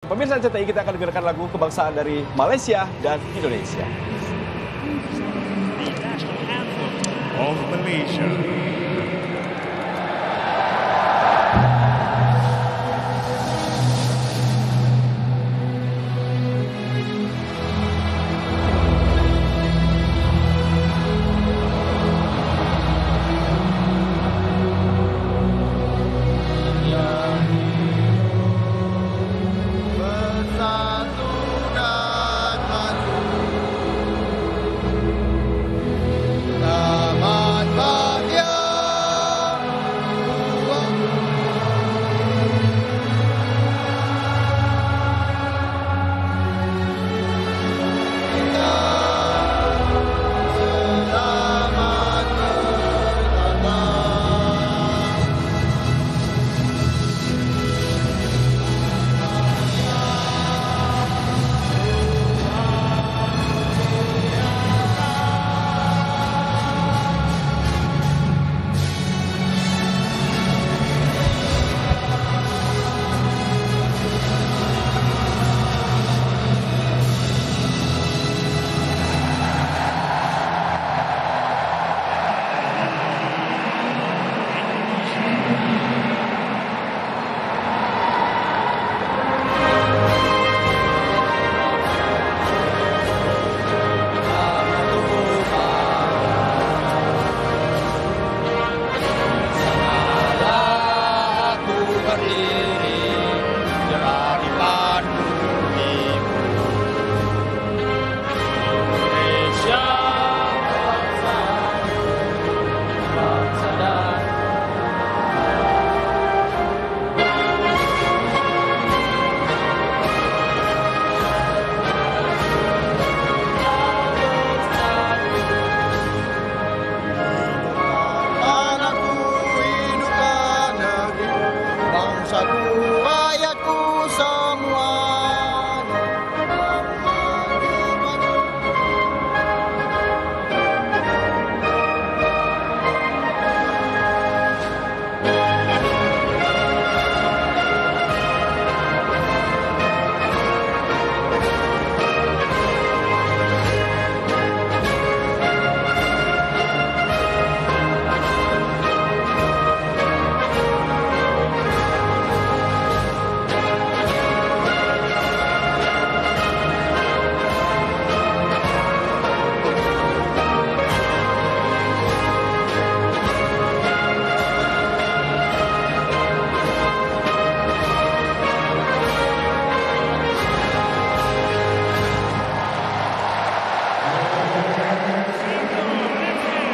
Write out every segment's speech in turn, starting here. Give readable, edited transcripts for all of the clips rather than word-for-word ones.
Pemirsa RCTI, kita akan dengarkan lagu kebangsaan dari Malaysia dan Indonesia. The national anthem of Malaysia.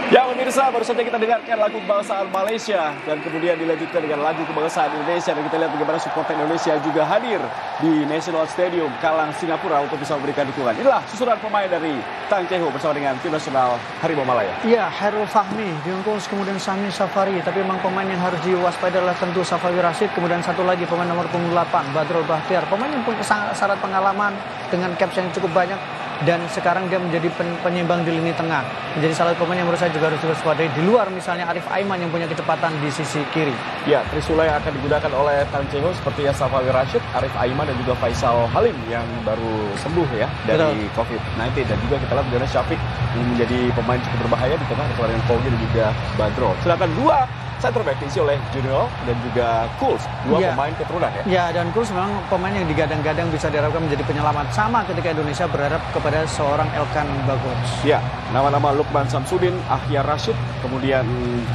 Ya pemirsa, baru saja kita dengarkan lagu kebangsaan Malaysia dan kemudian dilanjutkan dengan lagu kebangsaan Indonesia, dan kita lihat bagaimana supporter Indonesia juga hadir di National Stadium Kalang, Singapura untuk bisa memberikan dukungan. Inilah susunan pemain dari Tang Ceho bersama dengan tim nasional Harimau Malaya. Iya, Hairul Fahmi, Diungkung, kemudian Sami Safari. Tapi memang pemain yang harus diwaspadai adalah tentu Safawi Rashid. Kemudian satu lagi pemain nomor punggung 8, Badrul Bahtiar. Pemain yang punya syarat pengalaman dengan caps yang cukup banyak. Dan sekarang dia menjadi penyeimbang di lini tengah. Menjadi salah satu pemain yang menurut saya juga harus diwaspadai. Di luar misalnya Arif Aiman yang punya kecepatan di sisi kiri. Ya, Trisula yang akan digunakan oleh Tang Ceho seperti Safawi Rashid, Arif Aiman dan juga Faisal Halim yang baru sembuh ya dari COVID-19. Dan juga kita lihat bagaimana Syafiq yang menjadi pemain cukup berbahaya di tengah dengan Pogi dan juga Badro. Sedangkan dua center back diisi oleh Junior dan juga Kuls, dua pemain keturunan ya. Ya, dan Kuls memang pemain yang digadang-gadang bisa diharapkan menjadi penyelamat sama ketika Indonesia berharap kepada seorang Elkan Bagots. Ya, nama-nama Lukman Samsudin, Ahyar Rashid, kemudian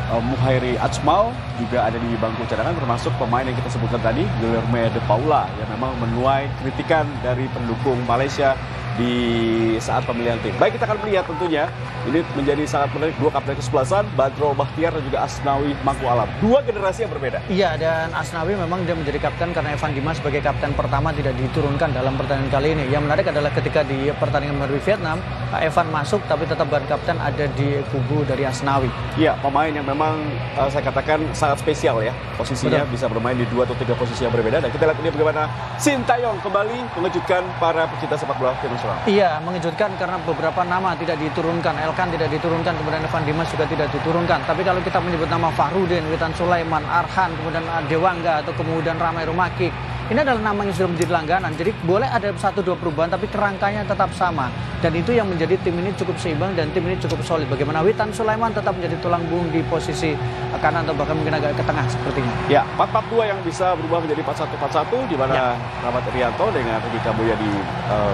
Muhairi Ajmal juga ada di bangku cadangan, termasuk pemain yang kita sebutkan tadi, Guilherme de Paula, yang memang menuai kritikan dari pendukung Malaysia di saat pemilihan tim. Baik, kita akan melihat tentunya ini menjadi sangat menarik, dua kapten kesebelasan, Badrul Bahtiar dan juga Asnawi Mangku Alam. Dua generasi yang berbeda. Iya, dan Asnawi memang dia menjadi kapten karena Evan Dimas sebagai kapten pertama tidak diturunkan dalam pertandingan kali ini. Yang menarik adalah ketika di pertandingan melawan Vietnam, Evan masuk tapi tetap ban kapten ada di kubu dari Asnawi. Iya, pemain yang memang saya katakan sangat spesial ya. Posisinya bisa bermain di 2 atau 3 posisi yang berbeda. Dan kita lihat ini bagaimana Sintayong kembali mengejutkan para pecinta sepak bola tim nasional. Iya, mengejutkan karena beberapa nama tidak diturunkan. Elkan tidak diturunkan, kemudian Evan Dimas juga tidak diturunkan. Tapi kalau kita menyebut nama Fahrudin, Witan Sulaiman, Arhan, kemudian Dewangga atau kemudian Ramai Rumaki, ini adalah nama yang sudah menjadi langganan. Jadi boleh ada 1-2 perubahan tapi kerangkanya tetap sama. Dan itu yang menjadi tim ini cukup seimbang dan tim ini cukup solid. Bagaimana Witan Sulaiman tetap menjadi tulang punggung di posisi kanan atau bahkan mungkin agak ke tengah sepertinya. Ya, 4-4-2 yang bisa berubah menjadi 4-1-4-1 di mana Rahmat Irianto dengan Rudy Kambuya di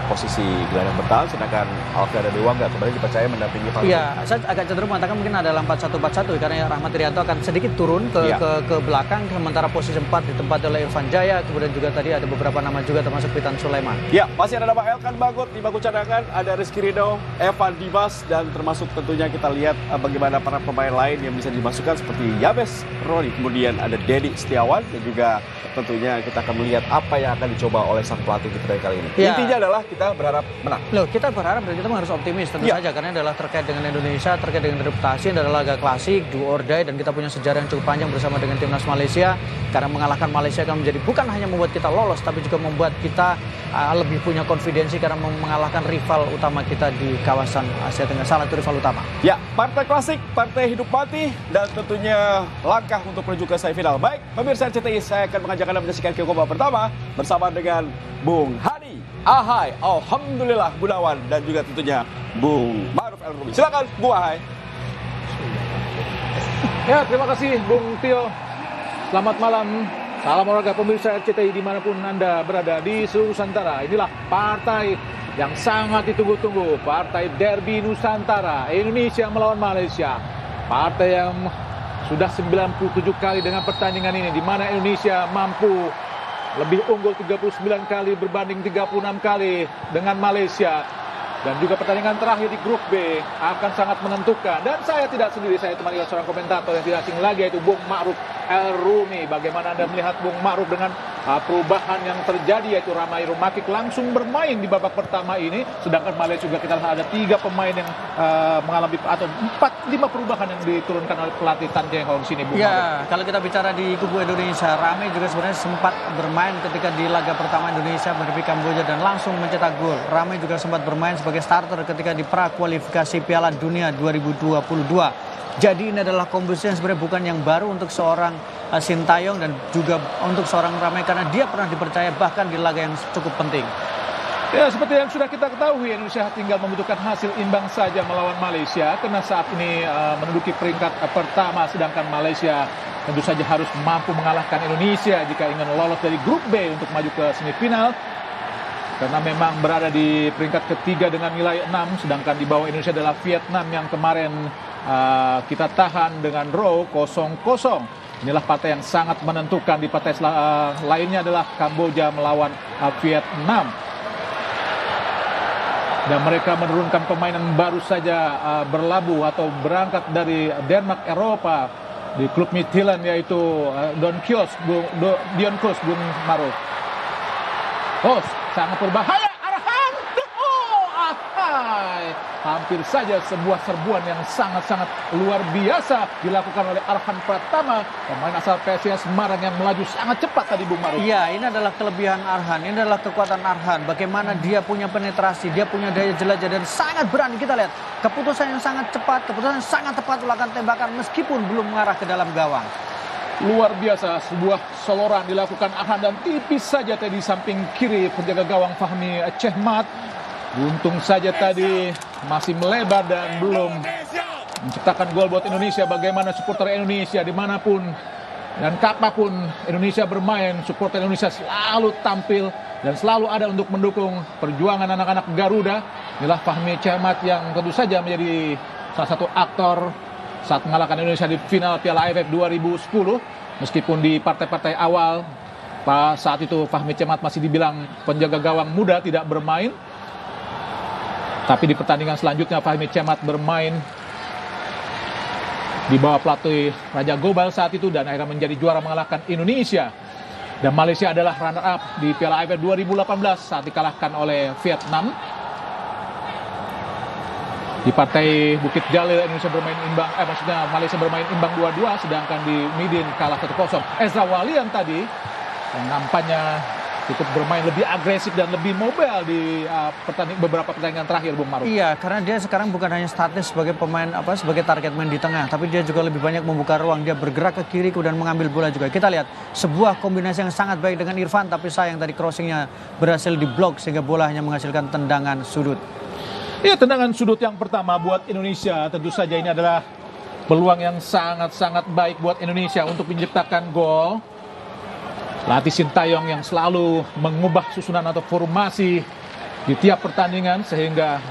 posisi gelandang bertahan, sedangkan Alfian Dewangga kembali dipercaya mendampingi Fahmi. Iya, saya agak cenderung mengatakan mungkin adalah 4-1-4-1 karena Rahmat Irianto akan sedikit turun ke belakang, sementara posisi 4 ditempati oleh Irfan Jaya, kemudian juga tadi ada beberapa nama juga termasuk Witan Sulaiman. Ya, masih ada nama Elkan Bagot di bangku cadangan, ada Rizky Ridho, Evan Dimas, dan termasuk tentunya kita lihat bagaimana para pemain lain yang bisa dimasukkan seperti Yabes Roni, kemudian ada Dedi Setiawan, dan juga tentunya kita akan melihat apa yang akan dicoba oleh sang pelatih kita dari kali ini. Ya. Intinya adalah kita berharap menang. Loh, kita berharap dan kita harus optimis tentu saja karena adalah terkait dengan Indonesia, terkait dengan reputasi, adalah laga klasik, do or die, dan kita punya sejarah yang cukup panjang bersama dengan timnas Malaysia. Karena mengalahkan Malaysia akan menjadi bukan hanya membuat kita lolos, tapi juga membuat kita lebih punya konfidensi karena mengalahkan rival utama kita di kawasan Asia Tenggara. Salah satu rival utama. Ya, partai klasik, partai hidup mati, dan tentunya langkah untuk menuju ke semifinal. Baik, pemirsa RCTI, saya akan mengajak Anda menyaksikan kick off pertama bersama dengan Bung Hadi, Ahai, Alhamdulillah Gunawan, dan juga tentunya Bung Ma'ruf El Rumi. Silakan, Bung Ahai. Ya, terima kasih Bung Tio. Selamat malam, salam olahraga pemirsa RCTI dimanapun Anda berada di seluruh Nusantara. Inilah partai yang sangat ditunggu-tunggu, partai derby Nusantara, Indonesia melawan Malaysia. Partai yang sudah 97 kali dengan pertandingan ini, di mana Indonesia mampu lebih unggul 39 kali berbanding 36 kali dengan Malaysia. Dan juga pertandingan terakhir di grup B akan sangat menentukan. Dan saya tidak sendiri, saya ditemani oleh seorang komentator yang tidak asing lagi, yaitu Bung Ma'ruf El Rumi. Bagaimana Anda melihat Bung Ma'ruf dengan perubahan yang terjadi, yaitu Ramai Rumakik langsung bermain di babak pertama ini, sedangkan Malaysia juga kita lihat ada 3 pemain yang mengalami atau 4-5 perubahan yang diturunkan oleh pelatih Tan Jae Hong sini, Bung Ya, kalau kita bicara di kubu Indonesia, Ramai juga sebenarnya sempat bermain ketika di laga pertama Indonesia menghadapi Kamboja dan langsung mencetak gol. Ramai juga sempat bermain sebagai starter ketika di pra-kualifikasi Piala Dunia 2022. Jadi ini adalah komposisi yang sebenarnya bukan yang baru untuk seorang Sintayong dan juga untuk seorang Ramai karena dia pernah dipercaya bahkan di laga yang cukup penting. Ya, seperti yang sudah kita ketahui, Indonesia tinggal membutuhkan hasil imbang saja melawan Malaysia karena saat ini menduduki peringkat pertama, sedangkan Malaysia tentu saja harus mampu mengalahkan Indonesia jika ingin lolos dari grup B untuk maju ke semifinal. Karena memang berada di peringkat ketiga dengan nilai 6, sedangkan di bawah Indonesia adalah Vietnam yang kemarin kita tahan dengan draw 0-0. Inilah partai yang sangat menentukan. Di partai lainnya adalah Kamboja melawan Vietnam. Dan mereka menurunkan pemain yang baru saja berlabuh atau berangkat dari Denmark Eropa di klub Midtjylland, yaitu Dion Kroos, Bung Ma'ruf. Oh, sangat berbahaya, Arhan, ahai. Hampir saja sebuah serbuan yang sangat-sangat luar biasa dilakukan oleh Arhan Pratama, pemain asal PSIS Semarang yang melaju sangat cepat tadi, Bung Ma'ruf. Iya, ini adalah kelebihan Arhan, ini adalah kekuatan Arhan. Bagaimana dia punya penetrasi, dia punya daya jelajah dan sangat berani. Kita lihat keputusan yang sangat cepat, keputusan yang sangat tepat melakukan tembakan meskipun belum mengarah ke dalam gawang. Luar biasa, sebuah soloran dilakukan Arhan dan tipis saja tadi samping kiri penjaga gawang Fahmi Chehmat. Untung saja tadi masih melebar dan belum menciptakan gol buat Indonesia. Bagaimana supporter Indonesia dimanapun dan kapanpun Indonesia bermain, supporter Indonesia selalu tampil dan selalu ada untuk mendukung perjuangan anak-anak Garuda. Inilah Fahmi Chehmat yang tentu saja menjadi salah satu aktor saat mengalahkan Indonesia di final Piala AFF 2010. Meskipun di partai-partai awal saat itu Fahmi Chehmat masih dibilang penjaga gawang muda tidak bermain, tapi di pertandingan selanjutnya Fahmi Chehmat bermain di bawah pelatih Raja Gobal saat itu dan akhirnya menjadi juara mengalahkan Indonesia. Dan Malaysia adalah runner up di Piala AFF 2018 saat dikalahkan oleh Vietnam. Di partai Bukit Jalil Indonesia bermain imbang, Malaysia bermain imbang 2-2, sedangkan di Midin kalah 1-0. Ezra Walian tadi yang nampaknya cukup bermain lebih agresif dan lebih mobile di beberapa pertandingan terakhir, Bung Maruf. Iya, karena dia sekarang bukan hanya statis sebagai pemain sebagai target man di tengah, tapi dia juga lebih banyak membuka ruang. Dia bergerak ke kiri kemudian mengambil bola juga. Kita lihat sebuah kombinasi yang sangat baik dengan Irfan, tapi sayang tadi crossingnya berhasil diblok sehingga bola hanya menghasilkan tendangan sudut. Ya, tendangan sudut yang pertama buat Indonesia. Tentu saja ini adalah peluang yang sangat-sangat baik buat Indonesia untuk menciptakan gol. Latih Sintayong yang selalu mengubah susunan atau formasi di tiap pertandingan, sehingga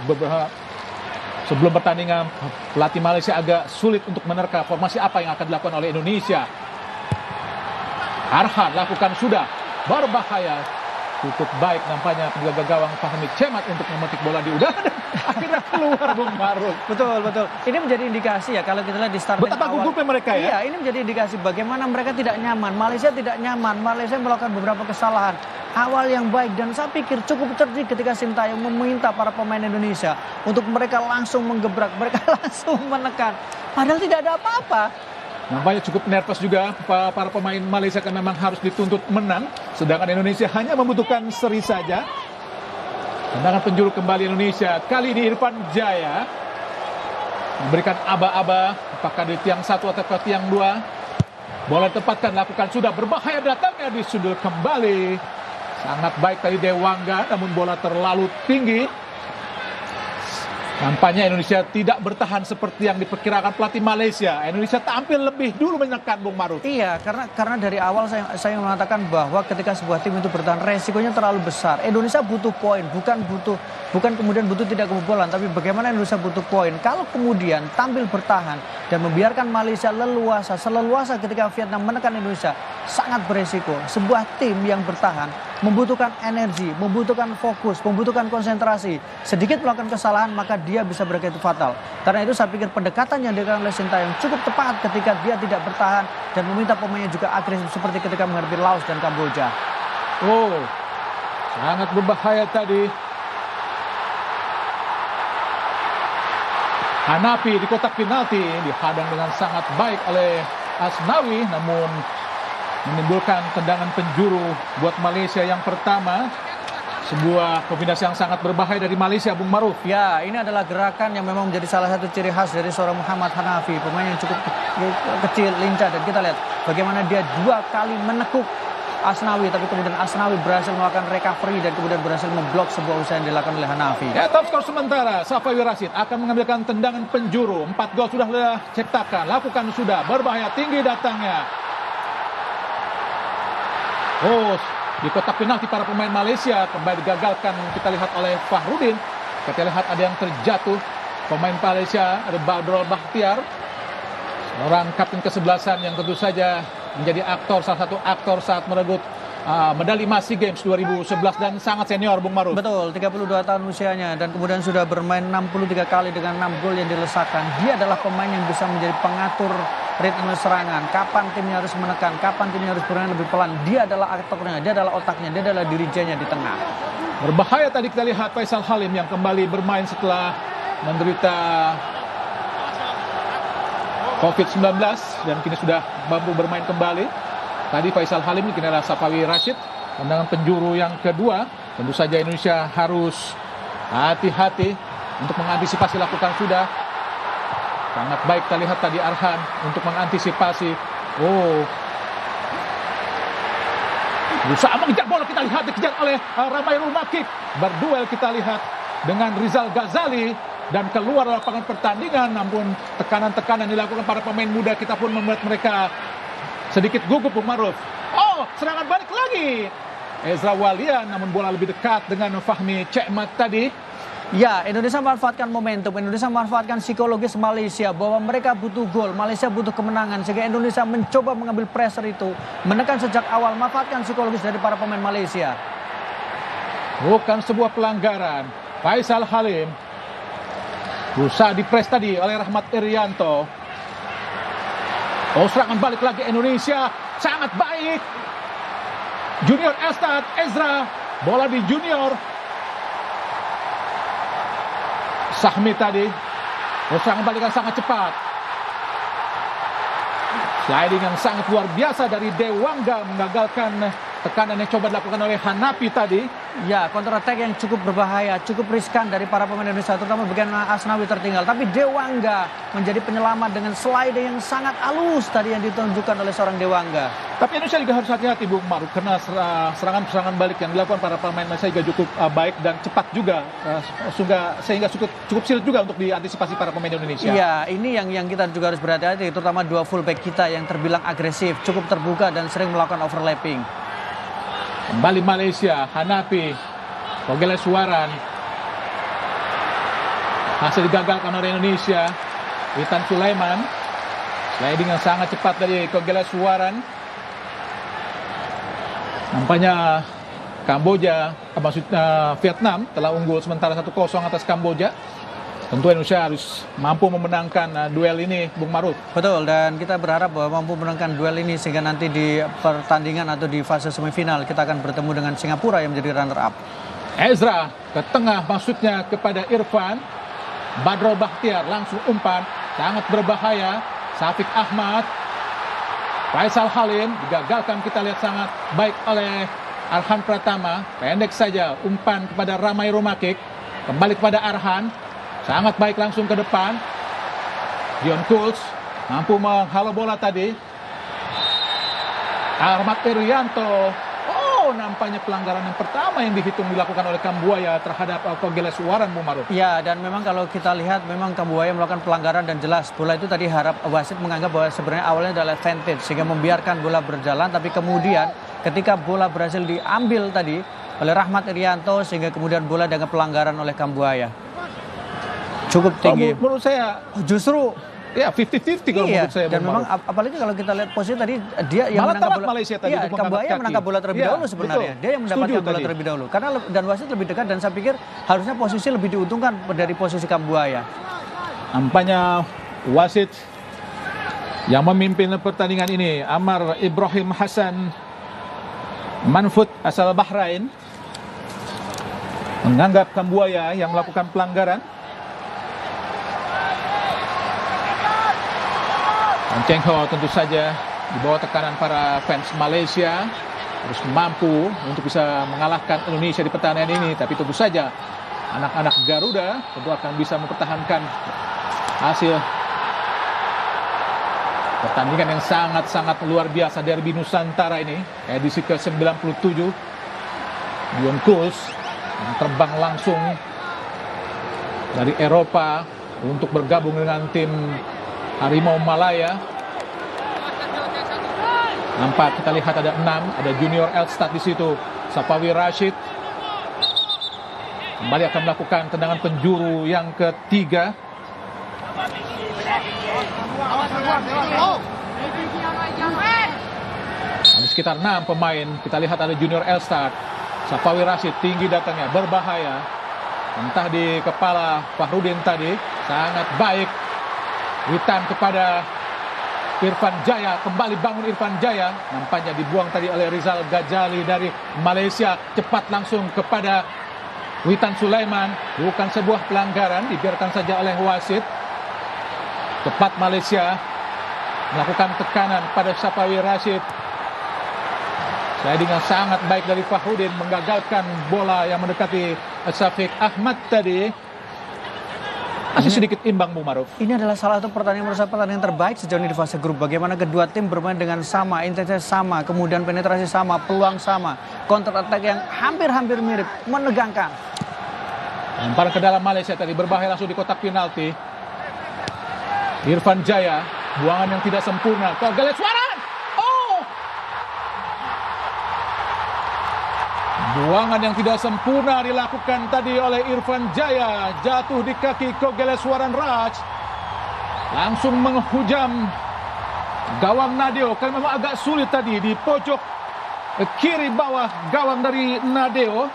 sebelum pertandingan pelatih Malaysia agak sulit untuk menerka formasi apa yang akan dilakukan oleh Indonesia. Arhan lakukan sudah, berbahaya. Cukup baik nampaknya penjaga gawang Fahmi Cemat untuk memetik bola di udara dan akhirnya keluar, Bung Maruf. Betul. Ini menjadi indikasi ya kalau kita lihat di starting Betapa gugupnya mereka ya. Iya, ini menjadi indikasi bagaimana mereka tidak nyaman. Malaysia tidak nyaman. Malaysia melakukan beberapa kesalahan. Awal yang baik dan saya pikir cukup cerdik ketika Sintayong meminta para pemain Indonesia untuk mereka langsung menggebrak, mereka langsung menekan. Padahal tidak ada apa-apa. Nampaknya cukup nervous juga para pemain Malaysia kan memang harus dituntut menang. Sedangkan Indonesia hanya membutuhkan seri saja. Tendangan penjuru kembali Indonesia. Kali ini Irfan Jaya memberikan aba-aba. Apakah di tiang 1 atau ke tiang 2. Bola ditempatkan, lakukan sudah, berbahaya datangnya di sudut kembali. Sangat baik tadi Dewangga, namun bola terlalu tinggi. Nampaknya Indonesia tidak bertahan seperti yang diperkirakan pelatih Malaysia. Indonesia tampil lebih dulu menekan, Bung Maruf. Iya, karena dari awal saya mengatakan bahwa ketika sebuah tim itu bertahan resikonya terlalu besar. Indonesia butuh poin, bukan kemudian butuh tidak kebobolan, tapi bagaimana Indonesia butuh poin. Kalau kemudian tampil bertahan dan membiarkan Malaysia seleluasa ketika Vietnam menekan Indonesia, sangat beresiko. Sebuah tim yang bertahan membutuhkan energi, membutuhkan fokus, membutuhkan konsentrasi. Sedikit melakukan kesalahan maka dia bisa berakibat fatal. Karena itu saya pikir pendekatan yang dilakukan oleh Sintayong cukup tepat ketika dia tidak bertahan dan meminta pemainnya juga agresif seperti ketika menghadapi Laos dan Kamboja. Oh, sangat berbahaya tadi. Hanafi di kotak penalti dihadang dengan sangat baik oleh Asnawi, namun menimbulkan tendangan penjuru buat Malaysia yang pertama. Sebuah kombinasi yang sangat berbahaya dari Malaysia, Bung Maruf. Ya, ini adalah gerakan yang memang menjadi salah satu ciri khas dari seorang Muhammad Hanafi, pemain yang cukup kecil, lincah, dan kita lihat bagaimana dia 2 kali menekuk Asnawi, tapi kemudian Asnawi berhasil melakukan recovery dan kemudian berhasil memblok sebuah usaha yang dilakukan oleh Hanafi. Ya, top skor sementara Safawi Rashid akan mengambilkan tendangan penjuru. 4 gol sudah diciptakan, lakukan sudah, berbahaya tinggi datangnya. Oh, di kotak penalti para pemain Malaysia kembali digagalkan, kita lihat oleh Fahrudin. Kita lihat ada yang terjatuh. Pemain Malaysia ada Badrul Bahtiar, seorang kapten kesebelasan yang tentu saja menjadi salah satu aktor saat merebut medali emas SEA Games 2011 dan sangat senior, Bung Maruf. Betul, 32 tahun usianya dan kemudian sudah bermain 63 kali dengan 6 gol yang dilesakan. Dia adalah pemain yang bisa menjadi pengatur ritme serangan, kapan timnya harus menekan, kapan timnya harus bermain lebih pelan. Dia adalah aktornya, dia adalah otaknya, dia adalah dirijennya di tengah. Berbahaya tadi kita lihat Faisal Halim yang kembali bermain setelah menderita COVID-19 dan kini sudah mampu bermain kembali. Tadi Faisal Halim, kini adalah Safawi Rashid. Tendangan penjuru yang kedua, tentu saja Indonesia harus hati-hati untuk mengantisipasi, lakukan sudah. Sangat baik kita lihat tadi Arhan untuk mengantisipasi. Oh, berusaha mengejar bola, kita lihat dikejar oleh Ramai Rumakik. Berduel kita lihat dengan Rizal Ghazali dan keluar dari lapangan pertandingan. Namun tekanan-tekanan dilakukan para pemain muda kita pun membuat mereka sedikit gugup, Bung Maruf. Oh, serangan balik lagi Ezra Walian, namun bola lebih dekat dengan Fahmi Cemat tadi. Ya, Indonesia memanfaatkan momentum, Indonesia memanfaatkan psikologis Malaysia bahwa mereka butuh gol, Malaysia butuh kemenangan, sehingga Indonesia mencoba mengambil pressure itu, menekan sejak awal, memanfaatkan psikologis dari para pemain Malaysia. Bukan sebuah pelanggaran. Faisal Halim berusaha dipres tadi oleh Rahmat Irianto. Oh, serangan balik lagi Indonesia, sangat baik. Junior Estad, Ezra, bola di Junior. Sahmi tadi, serangan balik yang sangat cepat. Sliding yang sangat luar biasa dari Dewangga mengagalkan tekanan yang coba dilakukan oleh Hanapi tadi. Ya, counter attack yang cukup berbahaya, cukup riskan dari para pemain Indonesia, terutama bagian Asnawi tertinggal. Tapi Dewangga menjadi penyelamat dengan slide yang sangat halus tadi yang ditunjukkan oleh seorang Dewangga. Tapi Indonesia juga harus hati-hati Bung Maruf, karena serangan-serangan balik yang dilakukan para pemain Malaysia juga cukup baik dan cepat juga, sehingga cukup sulit juga untuk diantisipasi para pemain Indonesia. Iya, ini yang kita juga harus berhati-hati, terutama dua fullback kita yang terbilang agresif, cukup terbuka dan sering melakukan overlapping. Kembali Malaysia, Hanapi, Kogeleswaran. Hasil digagalkan oleh Indonesia. Witan Sulaiman, sliding yang sangat cepat dari Kogeleswaran. Nampaknya Kamboja, maksudnya Vietnam telah unggul sementara 1-0 atas Kamboja. Tentu Indonesia harus mampu memenangkan duel ini, Bung Maruf. Betul, dan kita berharap bahwa mampu memenangkan duel ini sehingga nanti di pertandingan atau di fase semifinal kita akan bertemu dengan Singapura yang menjadi runner-up. Ezra ke tengah, maksudnya kepada Irfan. Badro Bahtiar langsung umpan, sangat berbahaya. Syafiq Ahmad, Faisal Halim digagalkan, kita lihat sangat baik oleh Arhan Pratama. Pendek saja umpan kepada Ramai Romakik, kembali kepada Arhan. Sangat baik langsung ke depan. Dion Kuls mampu menghalau bola tadi. Ahmad Irianto. Oh, nampaknya pelanggaran yang pertama yang dihitung dilakukan oleh Kambuaya terhadap Kogeleswaran, Bung Maruf. Ya, dan memang kalau kita lihat memang Kambuaya melakukan pelanggaran dan jelas. Bola itu tadi harap wasit menganggap bahwa sebenarnya awalnya adalah advantage sehingga membiarkan bola berjalan, tapi kemudian ketika bola berhasil diambil tadi oleh Rahmat Irianto sehingga kemudian bola dengan pelanggaran oleh Kambuaya. Cukup tinggi. Menurut saya justru ya 50-50 kalau menurut saya. Dan memang apalagi kalau kita lihat posisi tadi dia yang malah menangkap bola. Malaysia tadi Iya, Kambuaya menangkap bola terlebih dahulu sebenarnya. Betul. Dia yang mendapatkan bola terlebih dahulu. Karena dan wasit lebih dekat dan saya pikir harusnya posisi lebih diuntungkan dari posisi Kambuaya. Nampaknya wasit yang memimpin pertandingan ini Amar Ibrahim Hasan Manfud asal Bahrain menganggap Kambuaya yang melakukan pelanggaran. Cheng Ho tentu saja di bawah tekanan para fans Malaysia harus mampu untuk bisa mengalahkan Indonesia di pertandingan ini. Tapi tentu saja anak-anak Garuda tentu akan bisa mempertahankan hasil pertandingan yang sangat-sangat luar biasa derby Nusantara ini, edisi ke-97. Dion Kuls yang terbang langsung dari Eropa untuk bergabung dengan tim Harimau Malaya. Nampak kita lihat ada 6, ada Junior Elstad di situ. Safawi Rashid kembali akan melakukan tendangan penjuru yang ketiga. Ada sekitar 6 pemain. Kita lihat ada Junior Elstad. Safawi Rashid tinggi datangnya, berbahaya. Entah di kepala Fahrudin tadi, sangat baik. Witan kepada Irfan Jaya, kembali bangun Irfan Jaya. Nampaknya dibuang tadi oleh Rizal Ghazali dari Malaysia. Cepat langsung kepada Witan Sulaiman. Bukan sebuah pelanggaran, dibiarkan saja oleh wasit. Cepat Malaysia melakukan tekanan pada Safawi Rashid. Sliding yang sangat baik dari Fahrudin, menggagalkan bola yang mendekati Syafiq Ahmad tadi. Masih sedikit imbang, Bung Maruf. Ini adalah salah satu pertandingan terbaik sejauh ini di fase grup. Bagaimana kedua tim bermain dengan sama, intensitas sama, kemudian penetrasi sama, peluang sama, counter attack yang hampir-hampir mirip, menegangkan. Lemparan ke dalam Malaysia tadi, berbahaya langsung di kotak penalti. Irfan Jaya, buangan yang tidak sempurna. Kogeleswaran! Oh! Buangan yang tidak sempurna dilakukan tadi oleh Irfan Jaya. Jatuh di kaki Kogeleswaran Raj. Langsung menghujam gawang Nadeo. Karena memang agak sulit tadi di pojok kiri bawah gawang dari Nadeo.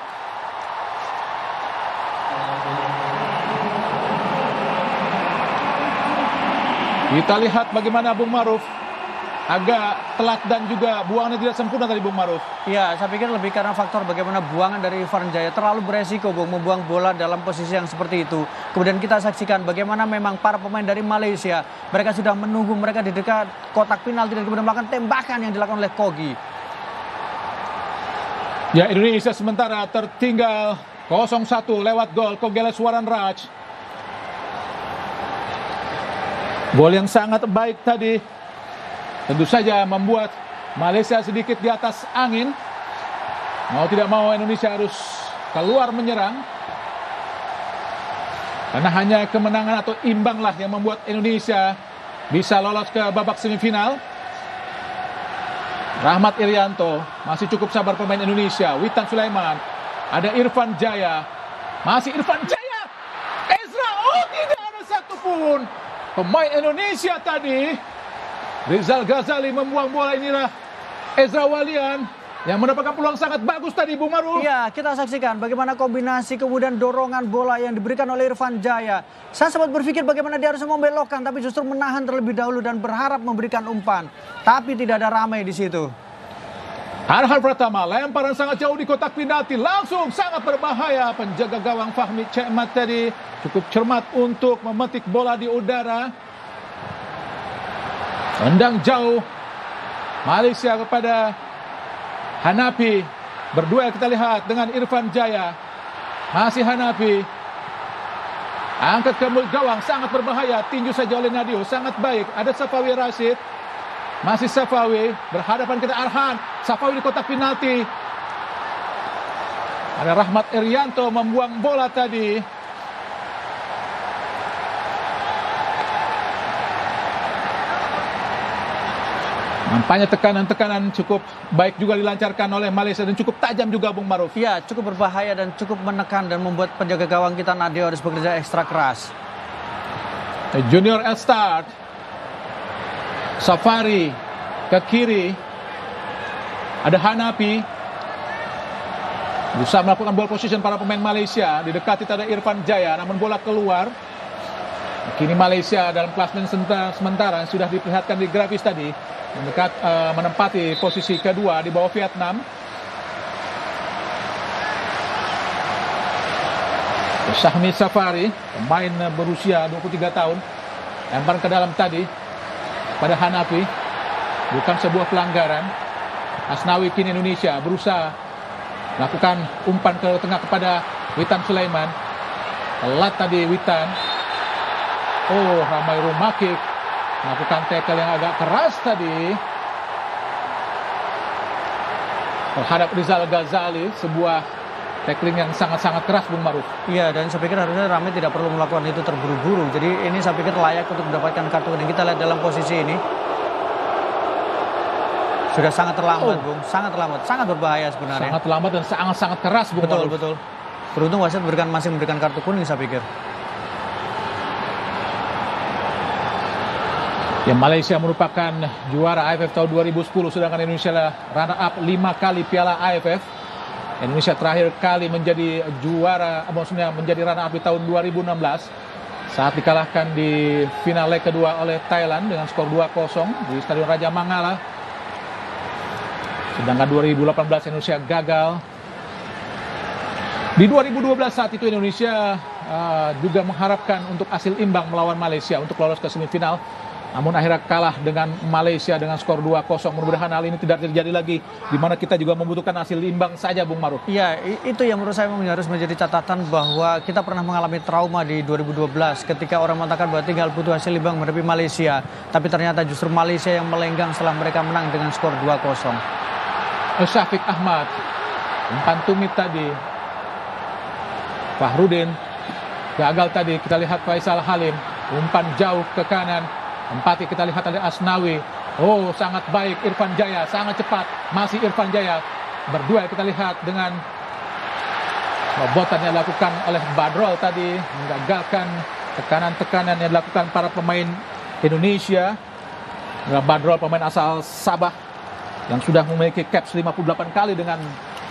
Kita lihat bagaimana Bung Maruf. Agak telat dan juga buangannya tidak sempurna tadi, Bung Maruf. Ya, saya pikir lebih karena faktor bagaimana buangan dari Irfan Jaya terlalu beresiko, Bung, membuang bola dalam posisi yang seperti itu. Kemudian kita saksikan bagaimana memang para pemain dari Malaysia, mereka sudah menunggu mereka di dekat kotak penalti dan kemudian melakukan tembakan yang dilakukan oleh Kogi. Ya, Indonesia sementara tertinggal 0-1 lewat gol Kogeleswaran Raj. Gol yang sangat baik tadi. Tentu saja membuat Malaysia sedikit di atas angin. Mau tidak mau Indonesia harus keluar menyerang. Karena hanya kemenangan atau imbanglah yang membuat Indonesia bisa lolos ke babak semifinal. Rahmat Irianto, masih cukup sabar pemain Indonesia. Witan Sulaiman, ada Irfan Jaya, masih Irfan Jaya. Ezra, oh tidak ada satupun pemain Indonesia tadi. Rizal Ghazali membuang bola, inilah Ezra Walian yang mendapatkan peluang sangat bagus tadi, Bung Maruf. Ya, kita saksikan bagaimana kombinasi kemudian dorongan bola yang diberikan oleh Irfan Jaya. Saya sempat berpikir bagaimana dia harus membelokkan, tapi justru menahan terlebih dahulu dan berharap memberikan umpan. Tapi tidak ada ramai di situ. Arhan Pratama, lemparan sangat jauh di kotak penalti, langsung sangat berbahaya. Penjaga gawang Fahmi Cekmat tadi cukup cermat untuk memetik bola di udara. Tendang jauh Malaysia kepada Hanapi. Berduel kita lihat dengan Irfan Jaya. Masih Hanapi. Angkat ke mulut gawang, sangat berbahaya. Tinju saja oleh Nadio, sangat baik. Ada Safawi Rashid. Masih Safawi. Berhadapan kita Arhan. Safawi di kotak penalti. Ada Rahmat Irianto membuang bola tadi. Nampaknya tekanan-tekanan cukup baik juga dilancarkan oleh Malaysia dan cukup tajam juga, Bung Maruf. Ya, cukup berbahaya dan cukup menekan dan membuat penjaga gawang kita Nadio harus bekerja ekstra keras. Junior Elstart. Safari ke kiri. Ada Hanapi. Berusaha melakukan ball position para pemain Malaysia. Didekati ada Irfan Jaya, namun bola keluar. Kini Malaysia dalam klasemen sementara sudah diperlihatkan di grafis tadi. Menempati posisi kedua di bawah Vietnam. Syahmi Safari, pemain berusia 23 tahun. Lempar ke dalam tadi pada Hanapi. Bukan sebuah pelanggaran. Asnawi kini Indonesia berusaha melakukan umpan ke tengah kepada Witan Sulaiman. Telat tadi Witan. Oh, Ramai Rumakik melakukan tackle yang agak keras tadi terhadap Rizal Ghazali. Sebuah tackling yang sangat-sangat keras, Bung Maruf. Iya, dan saya pikir harusnya Ramai tidak perlu melakukan itu terburu-buru. Jadi ini saya pikir layak untuk mendapatkan kartu kuning. Kita lihat dalam posisi ini. Sudah sangat terlambat, Bung. Sangat terlambat. Sangat berbahaya sebenarnya. Sangat terlambat dan sangat-sangat keras, Bung Betul, Maruf. betul. Beruntung wasit masih memberikan kartu kuning, saya pikir. Ya, Malaysia merupakan juara AFF tahun 2010, sedangkan Indonesia adalah runner up 5 kali Piala AFF. Indonesia terakhir kali menjadi juara, maksudnya menjadi runner up di tahun 2016 saat dikalahkan di final leg kedua oleh Thailand dengan skor 2-0 di Stadion Raja Mangala. Sedangkan 2018 Indonesia gagal. Di 2012 saat itu Indonesia juga mengharapkan untuk hasil imbang melawan Malaysia untuk lolos ke semifinal. Namun akhirnya kalah dengan Malaysia dengan skor 2-0. Mudah-mudahan hal ini tidak terjadi lagi, di mana kita juga membutuhkan hasil imbang saja, Bung Maruf. Iya, itu yang menurut saya harus menjadi catatan bahwa kita pernah mengalami trauma di 2012 ketika orang mengatakan bahwa tinggal butuh hasil imbang menghadapi Malaysia. Tapi ternyata justru Malaysia yang melenggang setelah mereka menang dengan skor 2-0. Syafiq Ahmad, umpan tumit tadi. Fahrudin gagal tadi. Kita lihat Faisal Halim, umpan jauh ke kanan. Empati kita lihat ada Asnawi. Oh, sangat baik Irfan Jaya, sangat cepat. Masih Irfan Jaya. Berduel kita lihat dengan bobotan yang dilakukan oleh Badrol tadi. Menggagalkan tekanan-tekanan yang dilakukan para pemain Indonesia. Badrol pemain asal Sabah yang sudah memiliki caps 58 kali dengan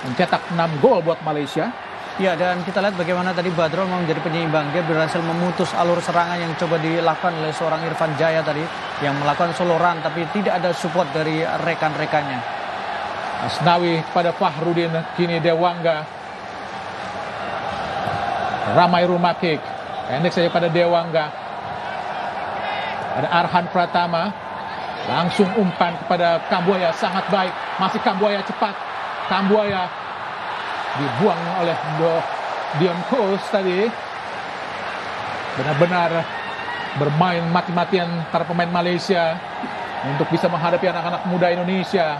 mencetak 6 gol buat Malaysia. Ya, dan kita lihat bagaimana tadi Badrol mau menjadi penyeimbang. Dia berhasil memutus alur serangan yang coba dilakukan oleh seorang Irfan Jaya tadi, yang melakukan solo run tapi tidak ada support dari rekan-rekannya. Asnawi pada Fahrudin, kini Dewangga. Ramai Rumakik, pendek saja pada Dewangga. Ada Arhan Pratama, langsung umpan kepada Kambuaya, sangat baik. Masih Kambuaya cepat. Kambuaya dibuang oleh Dion Kos tadi. Benar-benar bermain mati-matian para pemain Malaysia untuk bisa menghadapi anak-anak muda Indonesia.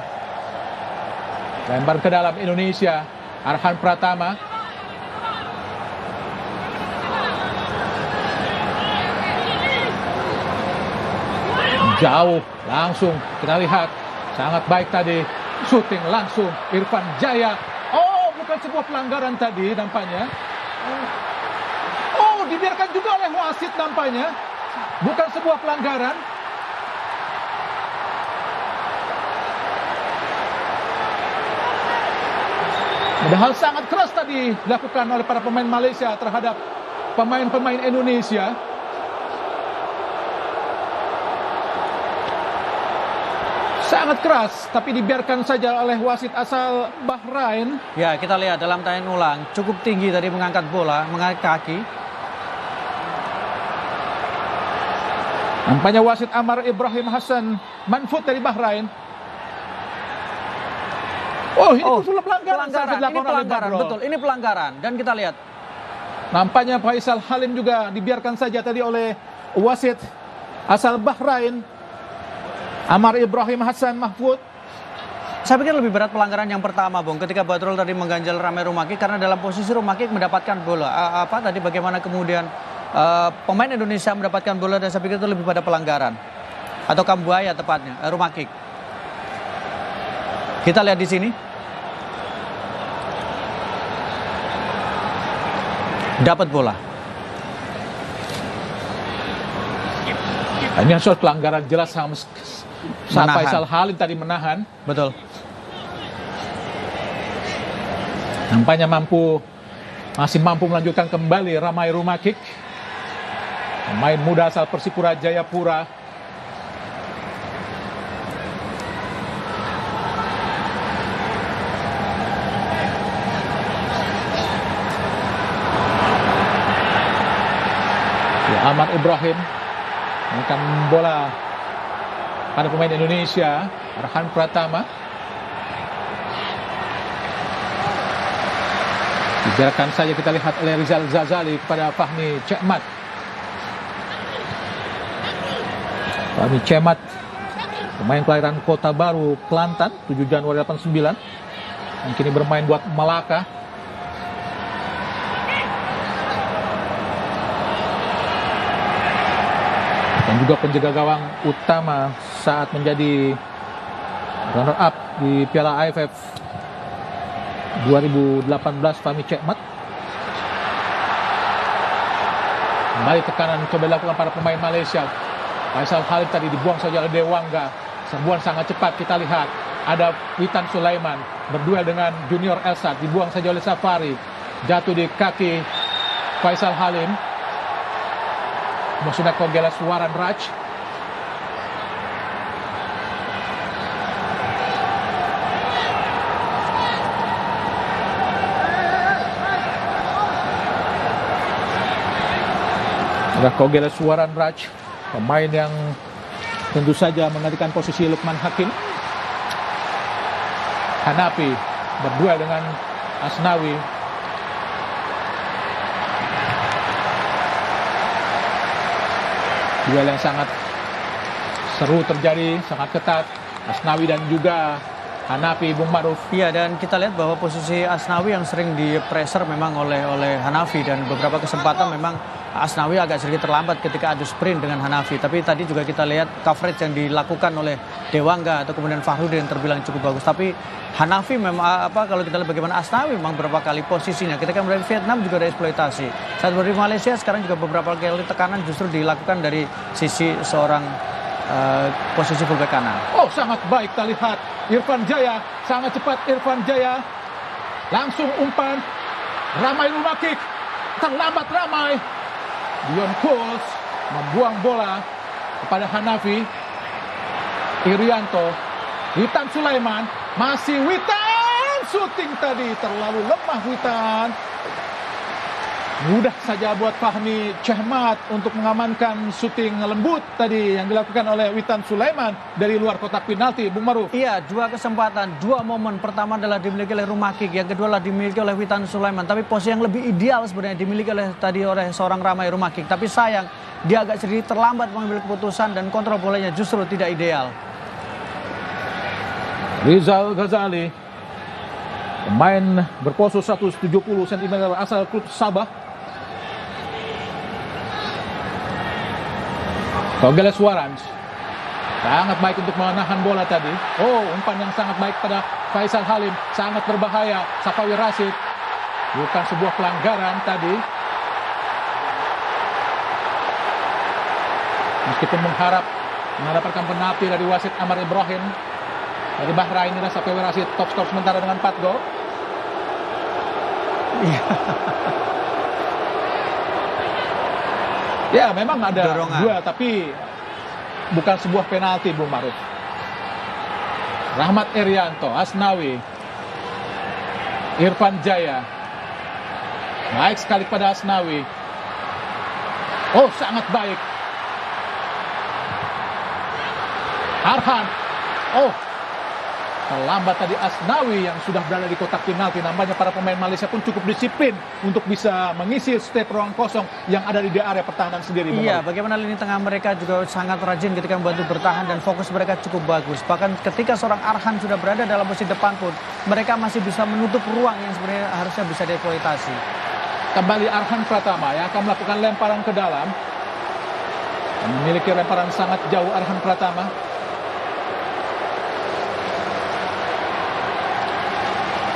Lempar ke dalam Indonesia, Arhan Pratama. Jauh, langsung kita lihat. Sangat baik tadi. Shooting langsung Irfan Jaya. Oh, bukan sebuah pelanggaran tadi nampaknya. Oh, dibiarkan juga oleh wasit nampaknya. Bukan sebuah pelanggaran. Padahal sangat keras tadi dilakukan oleh para pemain Malaysia terhadap pemain-pemain Indonesia. Sangat keras, tapi dibiarkan saja oleh wasit asal Bahrain. Ya, kita lihat dalam tayangan ulang, cukup tinggi tadi mengangkat bola, mengangkat kaki. Nampaknya wasit Amar Ibrahim Hassan Manfud dari Bahrain. Oh, ini usul pelanggaran. Ini pelanggaran, betul, ini pelanggaran. Dan kita lihat. Nampaknya Faisal Halim juga dibiarkan saja tadi oleh wasit asal Bahrain. Amar Ibrahim Hassan Mahfud. Saya pikir lebih berat pelanggaran yang pertama, Bung, ketika Badrul tadi mengganjal Ramai Rumakik karena dalam posisi Rumakik mendapatkan bola. Tadi bagaimana kemudian pemain Indonesia mendapatkan bola, dan saya pikir itu lebih pada pelanggaran atau Kambuaya tepatnya, Rumakik. Kita lihat di sini. Dapat bola. Ini soal pelanggaran jelas saat Faisal Halim tadi menahan. Betul. Nampaknya masih mampu melanjutkan kembali Ramai Rumakik. Pemain muda asal Persipura Jayapura. Ya, Ahmad Ibrahim menekan bola pada pemain Indonesia, Arhan Pratama. Dibiarkan saja, kita lihat oleh Rizal Zazali kepada Fahmi Cekmat. Fahmi Cekmat, pemain kelahiran Kota Baru, Kelantan, 7 Januari 89. Yang kini bermain buat Malaka. Dan juga penjaga gawang utama saat menjadi runner up di Piala AFF 2018, Fahmi Cekmat. Kembali tekanan coba dilakukan para pemain Malaysia. Faisal Halim tadi dibuang saja oleh Dewangga. Serbuan sangat cepat, kita lihat. Ada Witan Sulaiman berduel dengan Junior Elsat. Dibuang saja oleh Safari. Jatuh di kaki Faisal Halim. Maksudnya Kogela Suwaran Raj. Ada Kogela Suwaran Raj, pemain yang tentu saja menggantikan posisi Lukman Hakim. Hanafi berduel dengan Asnawi. Duel yang sangat seru terjadi, sangat ketat. Asnawi dan juga Hanafi, Bung Maruf. Iya, dan kita lihat bahwa posisi Asnawi yang sering di-pressure memang oleh Hanafi, dan beberapa kesempatan memang Asnawi agak sedikit terlambat ketika adu sprint dengan Hanafi. Tapi tadi juga kita lihat coverage yang dilakukan oleh Dewangga atau kemudian Fahrudin terbilang cukup bagus. Tapi Hanafi memang kalau kita lihat bagaimana Asnawi memang beberapa kali posisinya. Ketika dari Vietnam juga ada eksploitasi. Saat dari Malaysia sekarang juga beberapa kali tekanan justru dilakukan dari sisi seorang posisi fullback kanan. Oh, sangat baik kita lihat Irfan Jaya, sangat cepat Irfan Jaya. Langsung umpan Ramai Rumakik, terlambat Ramai. Dion Kos membuang bola kepada Hanafi. Irianto, Witan Sulaiman, masih Witan, shooting tadi terlalu lemah Witan. Mudah saja buat Fahmi Chahmat untuk mengamankan syuting lembut tadi yang dilakukan oleh Witan Sulaiman dari luar kotak penalti, Bung Maruf. Iya, dua kesempatan, dua momen. Pertama adalah dimiliki oleh Rumakik, yang kedua adalah dimiliki oleh Witan Sulaiman. Tapi posisi yang lebih ideal sebenarnya dimiliki oleh seorang Ramai Rumakik. Tapi sayang, dia agak sedikit terlambat mengambil keputusan dan kontrol bolanya justru tidak ideal. Rizal Ghazali, pemain berpose 170 cm asal klub Sabah. Togeles Warans sangat baik untuk menahan bola tadi. Oh, umpan yang sangat baik pada Faisal Halim, sangat berbahaya. Safawi Rashid, bukan sebuah pelanggaran tadi. Meskipun mendapatkan penalti dari wasit Amar Ibrahim dari Bahrain, inilah Safawi Rashid top skor sementara dengan 4 gol. Ya, memang ada dorongan. dua, tapi bukan sebuah penalti, Bung Maruf. Rahmat Irianto, Asnawi, Irfan Jaya. Baik sekali pada Asnawi. Oh, sangat baik. Arhan. Oh, terlambat tadi Asnawi yang sudah berada di kotak penalti. Nampaknya para pemain Malaysia pun cukup disiplin untuk bisa mengisi setiap ruang kosong yang ada di area pertahanan sendiri. Iya, bagaimana lini tengah mereka juga sangat rajin ketika membantu bertahan dan fokus mereka cukup bagus. Bahkan ketika seorang Arhan sudah berada dalam posisi depan pun, mereka masih bisa menutup ruang yang sebenarnya harusnya bisa dieksploitasi. Kembali Arhan Pratama yang akan melakukan lemparan ke dalam. Memiliki lemparan sangat jauh Arhan Pratama.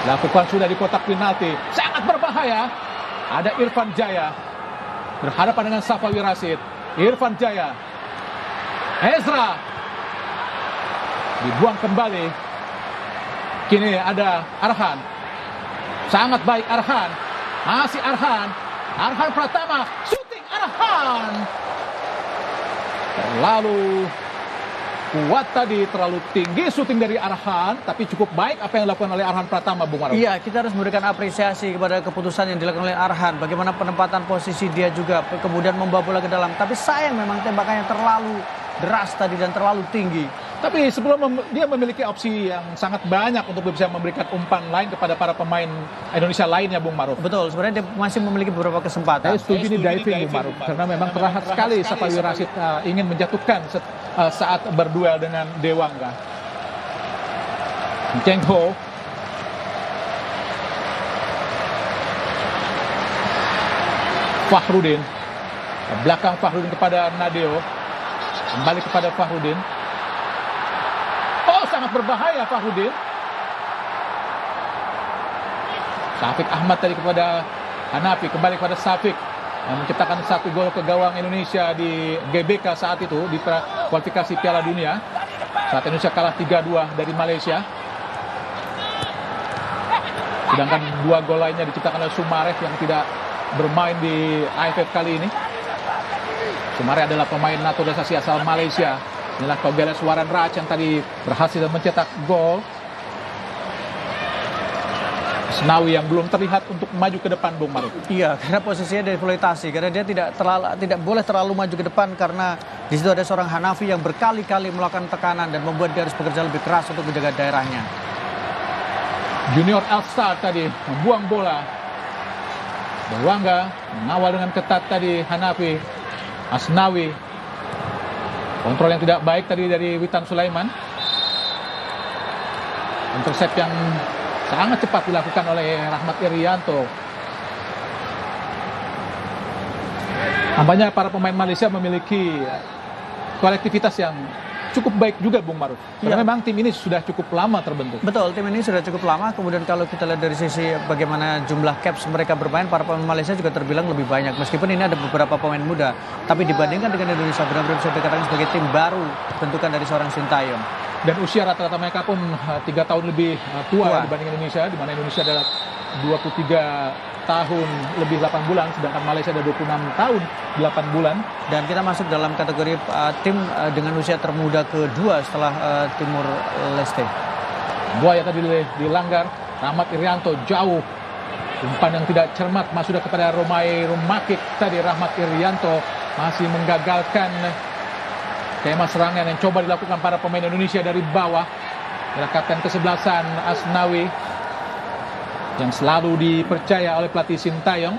Lakukan sudah di kotak penalti. Sangat berbahaya. Ada Irfan Jaya berhadapan dengan Safawi Rashid. Irfan Jaya. Ezra. Dibuang kembali. Kini ada Arhan. Sangat baik Arhan. Masih Arhan. Arhan Pratama. Shooting Arhan. Terlalu kuat tadi, terlalu tinggi syuting dari Arhan, tapi cukup baik apa yang dilakukan oleh Arhan Pratama, Bung Maruf. Iya, kita harus memberikan apresiasi kepada keputusan yang dilakukan oleh Arhan. Bagaimana penempatan posisi dia juga, kemudian membawa bola ke dalam. Tapi sayang memang tembakannya terlalu deras tadi dan terlalu tinggi. Tapi sebelum dia memiliki opsi yang sangat banyak untuk bisa memberikan umpan lain kepada para pemain Indonesia lainnya, Bung Maruf. Betul, sebenarnya dia masih memiliki beberapa kesempatan. Saya setuju ini diving, Bung Maruf, karena memang terlihat sekali Safawi Rashid ingin menjatuhkan saat berduel dengan Dewangga. Cheng Ho. Fahrudin. Belakang Fahrudin kepada Nadeo. Kembali kepada Fahrudin. Oh, sangat berbahaya Fahrudin. Syafiq Ahmad tadi kepada Hanafi. Kembali kepada Syafiq yang menciptakan 1 gol ke gawang Indonesia di GBK saat itu di kualifikasi Piala Dunia. Saat Indonesia kalah 3-2 dari Malaysia. Sedangkan 2 gol lainnya diciptakan oleh Sumareh yang tidak bermain di AFF kali ini. Sumareh adalah pemain naturalisasi asal Malaysia. Inilah Togeles Waran Raj yang tadi berhasil mencetak gol. Asnawi yang belum terlihat untuk maju ke depan, Bung Maruf. Iya, karena posisinya dieksploitasi, karena dia tidak boleh terlalu maju ke depan karena di situ ada seorang Hanafi yang berkali-kali melakukan tekanan dan membuat dia harus bekerja lebih keras untuk menjaga daerahnya. Junior Elstar tadi membuang bola. Dewangga mengawal dengan ketat tadi Hanafi. Asnawi. Kontrol yang tidak baik tadi dari Witan Sulaiman. Intercept yang sangat cepat dilakukan oleh Rahmat Irianto. Nampaknya para pemain Malaysia memiliki kolektivitas yang cukup baik juga, Bung Maruf. Karena memang tim ini sudah cukup lama terbentuk. Betul, tim ini sudah cukup lama. Kemudian kalau kita lihat dari sisi bagaimana jumlah caps mereka bermain, para pemain Malaysia juga terbilang lebih banyak. Meskipun ini ada beberapa pemain muda, tapi dibandingkan dengan Indonesia benar-benar bisa dikatakan sebagai tim baru bentukan dari seorang Sintayong. Dan usia rata-rata mereka pun 3 tahun lebih tua dibanding Indonesia, di mana Indonesia adalah 23 tahun lebih 8 bulan, sedangkan Malaysia ada 26 tahun 8 bulan. Dan kita masuk dalam kategori tim dengan usia termuda kedua setelah Timur Leste. Buaya tadi dilanggar. Rahmat Irianto jauh Umpan yang tidak cermat sudah kepada Romai Rumakik. Tadi Rahmat Irianto masih menggagalkan tema serangan yang coba dilakukan para pemain Indonesia dari bawah. Adalah kapten kesebelasan Asnawi yang selalu dipercaya oleh pelatih Sintayong.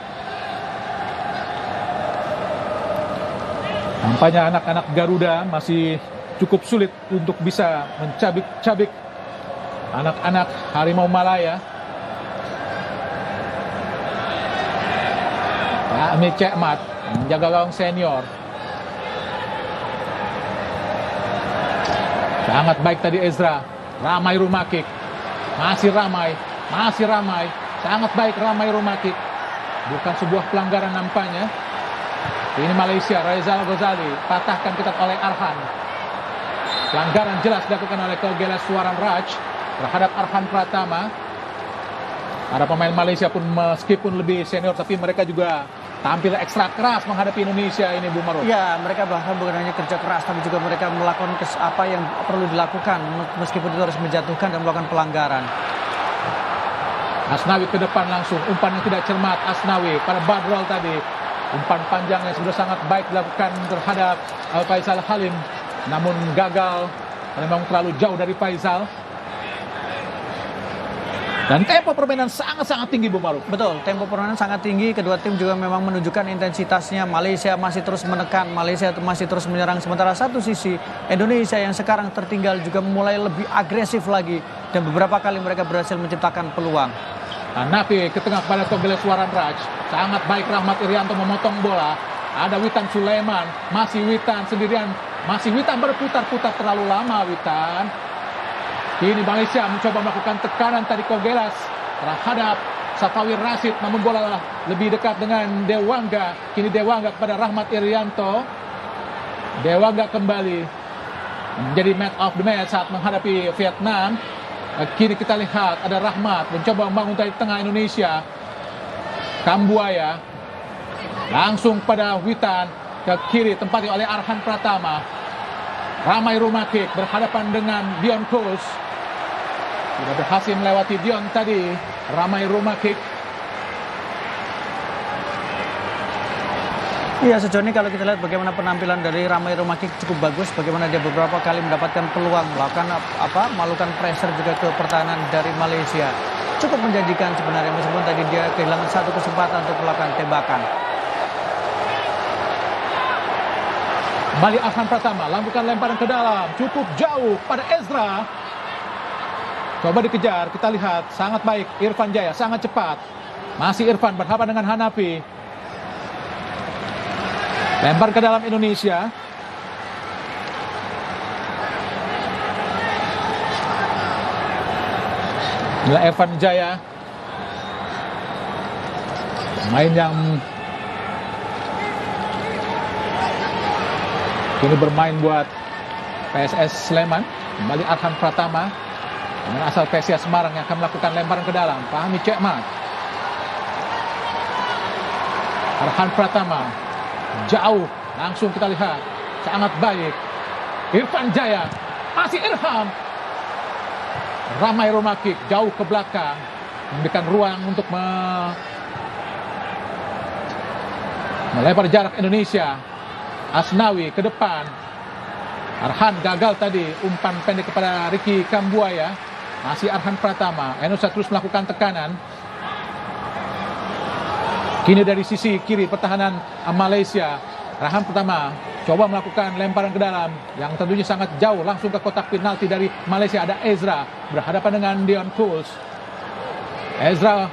Nampaknya anak-anak Garuda masih cukup sulit untuk bisa mencabik-cabik anak-anak Harimau Malaya. Ami Cekmat menjaga gawang senior. Sangat baik tadi Ezra. Ramai Rumakik. Masih ramai. Sangat baik Ramai Rumakik. Bukan sebuah pelanggaran nampaknya. Ini Malaysia, Raizal Ghazali patahkan ketat oleh Arhan. Pelanggaran jelas dilakukan oleh Kogelas Suaran Raj terhadap Arhan Pratama. Para pemain Malaysia pun meskipun lebih senior tapi mereka juga tampil ekstra keras menghadapi Indonesia ini, Bu Maruf. Ya, mereka bahkan bukan hanya kerja keras tapi juga mereka melakukan apa yang perlu dilakukan meskipun itu harus menjatuhkan dan melakukan pelanggaran. Asnawi ke depan langsung, umpan yang tidak cermat Asnawi pada Badrol tadi. Umpan panjang yang sudah sangat baik dilakukan terhadap Faisal Halim, namun gagal karena memang terlalu jauh dari Faisal. Dan tempo permainan sangat-sangat tinggi, Bu Maruf. Betul, tempo permainan sangat tinggi. Kedua tim juga memang menunjukkan intensitasnya. Malaysia masih terus menekan, Malaysia masih terus menyerang. Sementara satu sisi Indonesia yang sekarang tertinggal juga mulai lebih agresif lagi. Dan beberapa kali mereka berhasil menciptakan peluang. Napi ke tengah kepada Kogeles Suaran Raj. Sangat baik Rahmat Irianto memotong bola. Ada Witan Sulaiman, masih Witan sendirian. Masih Witan berputar-putar terlalu lama Witan. Kini Malaysia mencoba melakukan tekanan tadi Kogelas terhadap Safawi Rashid, namun bola lebih dekat dengan Dewangga. Kini Dewangga kepada Rahmat Irianto. Dewangga kembali menjadi match of the match saat menghadapi Vietnam. Kini kita lihat ada Rahmat mencoba membangun dari tengah Indonesia. Kambuaya langsung pada Witan ke kiri tempati oleh Arhan Pratama. Ramai Rumakik berhadapan dengan Dion Kos. Sudah berhasil melewati Dion tadi. Ramai Rumakik. Iya, sejauh ini kalau kita lihat bagaimana penampilan dari Ramai Rumakik cukup bagus. Bagaimana dia beberapa kali mendapatkan peluang melakukan pressure juga ke pertahanan dari Malaysia. Cukup menjanjikan sebenarnya meskipun tadi dia kehilangan satu kesempatan untuk melakukan tembakan. Kembali Arhan Pratama lakukan lemparan ke dalam, cukup jauh pada Ezra. Coba dikejar, kita lihat sangat baik Irfan Jaya, sangat cepat. Masih Irfan berhadapan dengan Hanafi. Lempar ke dalam Indonesia. Inilah Irfan Jaya. Main yang kini bermain buat PSS Sleman. Kembali Arhan Pratama dengan asal PSIS Semarang yang akan melakukan lemparan ke dalam. Fahmi Cekmat. Arhan Pratama jauh, langsung kita lihat sangat baik Irfan Jaya, masih Irham. Ramai Rumakik jauh ke belakang, memberikan ruang untuk melempar jarak Indonesia. Asnawi ke depan. Arhan gagal tadi, umpan pendek kepada Ricky Kambuaya. Masih Arhan Pratama. Indonesia terus melakukan tekanan. Kini dari sisi kiri pertahanan Malaysia. Arhan Pratama coba melakukan lemparan ke dalam yang tentunya sangat jauh langsung ke kotak penalti dari Malaysia. Ada Ezra berhadapan dengan Dion Kos. Ezra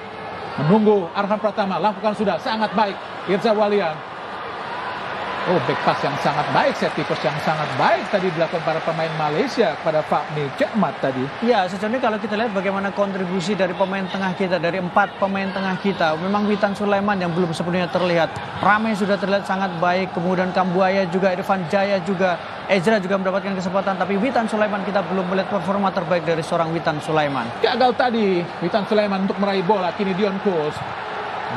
menunggu Arhan Pratama, lakukan sudah sangat baik Irza Walian. Oh, back pass yang sangat baik, set piece yang sangat baik tadi dilakukan para pemain Malaysia kepada Fahmi Cekmat tadi. Ya, sejauh ini kalau kita lihat bagaimana kontribusi dari pemain tengah kita, dari 4 pemain tengah kita, memang Witan Sulaiman yang belum sepenuhnya terlihat. Ramai sudah terlihat sangat baik, kemudian Kambuaya juga, Irfan Jaya juga, Ezra juga mendapatkan kesempatan, tapi Witan Sulaiman kita belum melihat performa terbaik dari seorang Witan Sulaiman. Gagal tadi Witan Sulaiman untuk meraih bola, kini Dion Kos.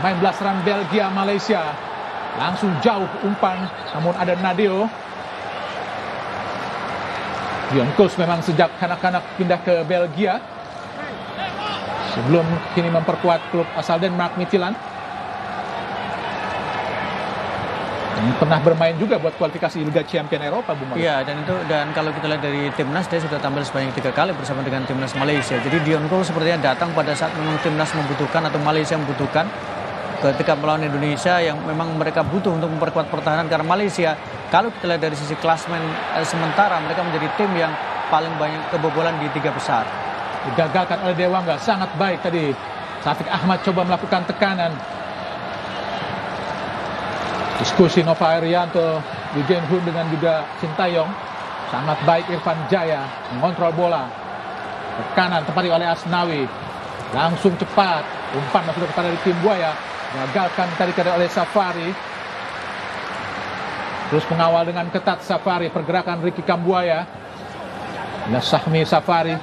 Pemain belasan Belgia Malaysia. Langsung jauh umpan, namun ada Nadeo. Dion Kos memang sejak kanak-kanak pindah ke Belgia. Sebelum kini memperkuat klub asal Denmark Midtjylland. Yang pernah bermain juga buat kualifikasi Liga Champion Eropa, Bu Maru. Iya, dan kalau kita lihat dari timnas, dia sudah tampil sebanyak 3 kali bersama dengan timnas Malaysia. Jadi Dion Cole sepertinya datang pada saat memang timnas membutuhkan atau Malaysia membutuhkan ketika melawan Indonesia yang memang mereka butuh untuk memperkuat pertahanan, karena Malaysia kalau kita lihat dari sisi klasmen sementara mereka menjadi tim yang paling banyak kebobolan di 3 besar. Digagalkan oleh Dewangga, sangat baik tadi. Syafiq Ahmad coba melakukan tekanan. Diskusi Nova Irianto, Lee Jae Hoon dengan juga Sintayong. Sangat baik Irfan Jaya mengontrol bola. Tekanan tempati oleh Asnawi. Langsung cepat. Umpan masuk kepada tim Buaya. Gagalkan tadi oleh Safari. Terus mengawal dengan ketat Safari. Pergerakan Ricky Kambuaya. Nah, Sahmi Safari.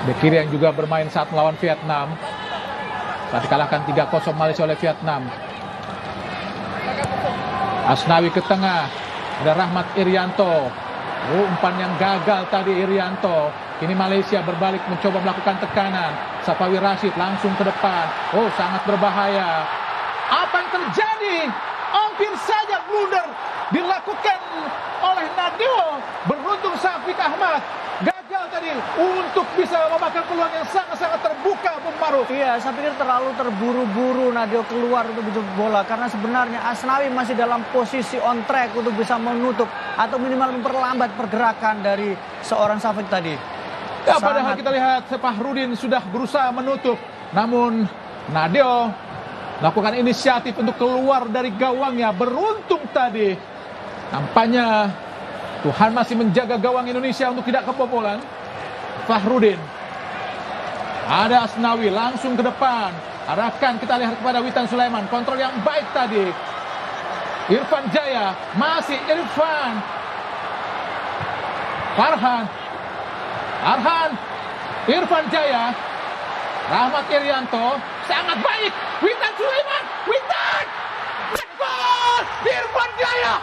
Bek kiri yang juga bermain saat melawan Vietnam. Saat dikalahkan 3-0 Malaysia oleh Vietnam. Asnawi ke tengah. Ada Rahmat Irianto. Umpan yang gagal tadi Irianto. Kini Malaysia berbalik mencoba melakukan tekanan. Safawi Rashid langsung ke depan. Oh, sangat berbahaya. Apa yang terjadi? Hampir saja blunder dilakukan oleh Nadio. Beruntung Syafiq Ahmad gagal tadi untuk bisa memakan peluang yang sangat-sangat terbuka, Bung Maruf. Iya, saya pikir terlalu terburu-buru Nadio keluar untuk menjemput bola, karena sebenarnya Asnawi masih dalam posisi on track untuk bisa menutup atau minimal memperlambat pergerakan dari seorang Syafiq tadi. Ya, padahal kita lihat Fahrudin sudah berusaha menutup, namun Nadio melakukan inisiatif untuk keluar dari gawangnya. Beruntung tadi. Nampaknya Tuhan masih menjaga gawang Indonesia untuk tidak kebobolan. Fahrudin. Ada Asnawi langsung ke depan. Arahkan, kita lihat kepada Witan Sulaiman. Kontrol yang baik tadi. Irfan Jaya. Masih Irfan. Farhan. Irfan Jaya. Rahmat Irianto. Sangat baik. Witan Sulaiman. Witan. Gol! Irfan Jaya.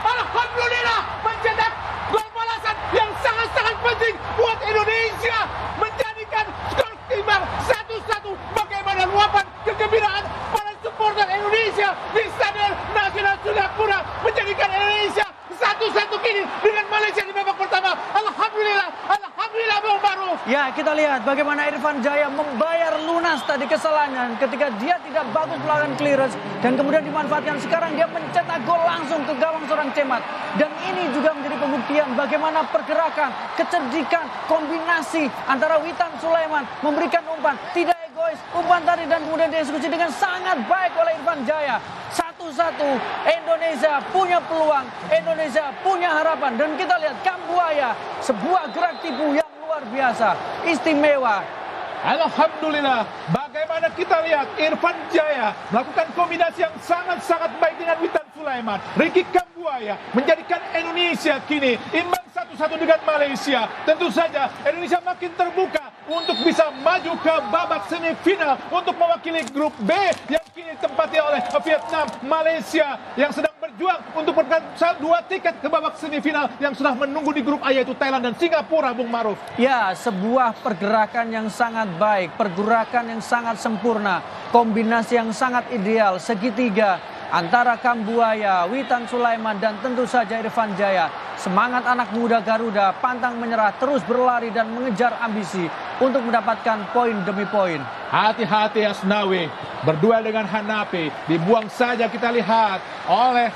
Alhamdulillah mencetak gol balasan yang sangat-sangat penting buat Indonesia. Menjadikan skor imbang 1-1. Bagaimana luapan kegembiraan para supporter Indonesia di Stadion Nasional Singapura. Menjadikan Indonesia 1-1 kini dengan Malaysia di babak pertama. Alhamdulillah Bung Baru. Ya, kita lihat bagaimana Irfan Jaya membayar lunas tadi kesalahannya ketika dia tidak bagus melakukan clearance dan kemudian dimanfaatkan. Sekarang dia mencetak gol langsung ke gawang seorang Cemat. Dan ini juga menjadi pembuktian bagaimana pergerakan, kecerdikan, kombinasi antara Witan Sulaiman memberikan umpan tidak egois, umpan tadi dan kemudian dieksekusi dengan sangat baik oleh Irfan Jaya. 1-1, Indonesia punya peluang, Indonesia punya harapan. Dan kita lihat Kambuaya, sebuah gerak tipu yang luar biasa, istimewa. Alhamdulillah, bagaimana kita lihat Irfan Jaya melakukan kombinasi yang sangat-sangat baik dengan Witan Sulaiman. Ricky Kambuaya menjadikan Indonesia kini imbang 1-1 dengan Malaysia. Tentu saja Indonesia makin terbuka untuk bisa maju ke babak semifinal untuk mewakili grup B yang kini ditempati oleh Vietnam. Malaysia yang sedang berjuang untuk mendapatkan 2 tiket ke babak semifinal yang sudah menunggu di grup A, yaitu Thailand dan Singapura, Bung Maruf. Ya, sebuah pergerakan yang sangat baik, pergerakan yang sangat sempurna, kombinasi yang sangat ideal, segitiga antara Kambuaya, Witan Sulaiman, dan tentu saja Irfan Jaya. Semangat anak muda Garuda, pantang menyerah, terus berlari dan mengejar ambisi untuk mendapatkan poin demi poin. Hati-hati Asnawi, berduel dengan Hanapi, dibuang saja kita lihat oleh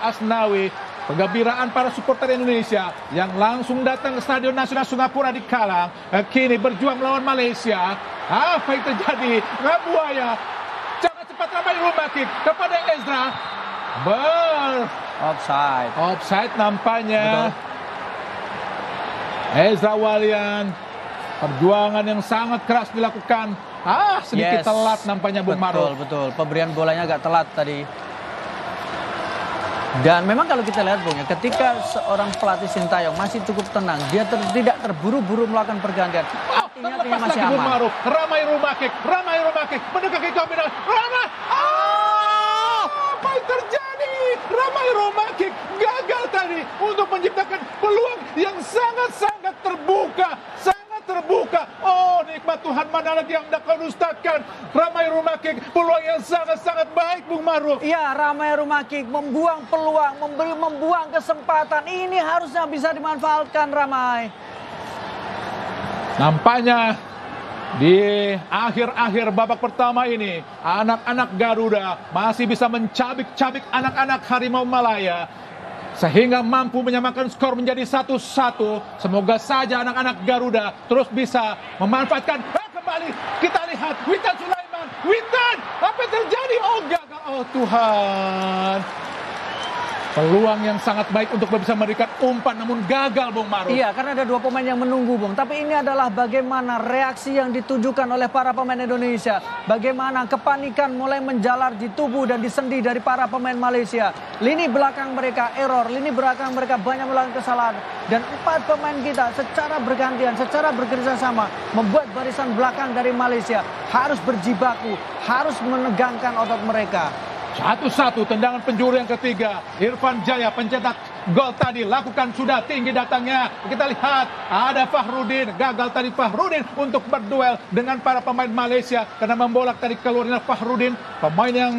Asnawi. Penggembiraan para supporter Indonesia yang langsung datang ke Stadion Nasional Singapura di Kalang, kini berjuang melawan Malaysia. Apa yang terjadi? Kambuaya sangat cepat ramai rumah kick kepada Ezra. Offside nampaknya. Betul. Ezra Walian, perjuangan yang sangat keras dilakukan. Sedikit telat nampaknya Bung Maruf. Betul. Pemberian bolanya agak telat tadi. Dan memang kalau kita lihat Bung, ya, ketika seorang pelatih Sintayong masih cukup tenang, dia tidak terburu-buru melakukan pergantian. Artinya masih aman. Ramai rumah kick, mendekati kombinasi. Apa yang terjadi? Ramai rumah kick gagal tadi untuk menciptakan peluang yang sangat-sangat terbuka. Oh, ini Tuhan, mana lagi yang hendak kau dustakan. Ramai Rumakik, peluang yang sangat-sangat baik, Bung Maruf. Ya, Ramai Rumakik membuang peluang, membuang kesempatan. Ini harusnya bisa dimanfaatkan Ramai. Nampaknya di akhir-akhir babak pertama ini, anak-anak Garuda masih bisa mencabik-cabik anak-anak Harimau Malaya, sehingga mampu menyamakan skor menjadi 1-1. Semoga saja anak-anak Garuda terus bisa memanfaatkan. Kembali kita lihat Witan Sulaiman. Witan, apa yang terjadi? Oh, gagal. Oh Tuhan. Peluang yang sangat baik untuk bisa memberikan umpan, namun gagal, Bung Maruf. Iya, karena ada dua pemain yang menunggu, Bung. Tapi ini adalah bagaimana reaksi yang ditujukan oleh para pemain Indonesia. Bagaimana kepanikan mulai menjalar di tubuh dan di sendi dari para pemain Malaysia. Lini belakang mereka error, lini belakang mereka banyak melakukan kesalahan. Dan 4 pemain kita secara bergantian, secara bekerjasama membuat barisan belakang dari Malaysia harus berjibaku, harus menegangkan otot mereka. 1-1, tendangan penjuru yang ketiga. Irfan Jaya pencetak gol tadi, lakukan sudah tinggi datangnya. Kita lihat ada Fahrudin, gagal tadi Fahrudin untuk berduel dengan para pemain Malaysia karena membolak tadi keluarnya Fahrudin, pemain yang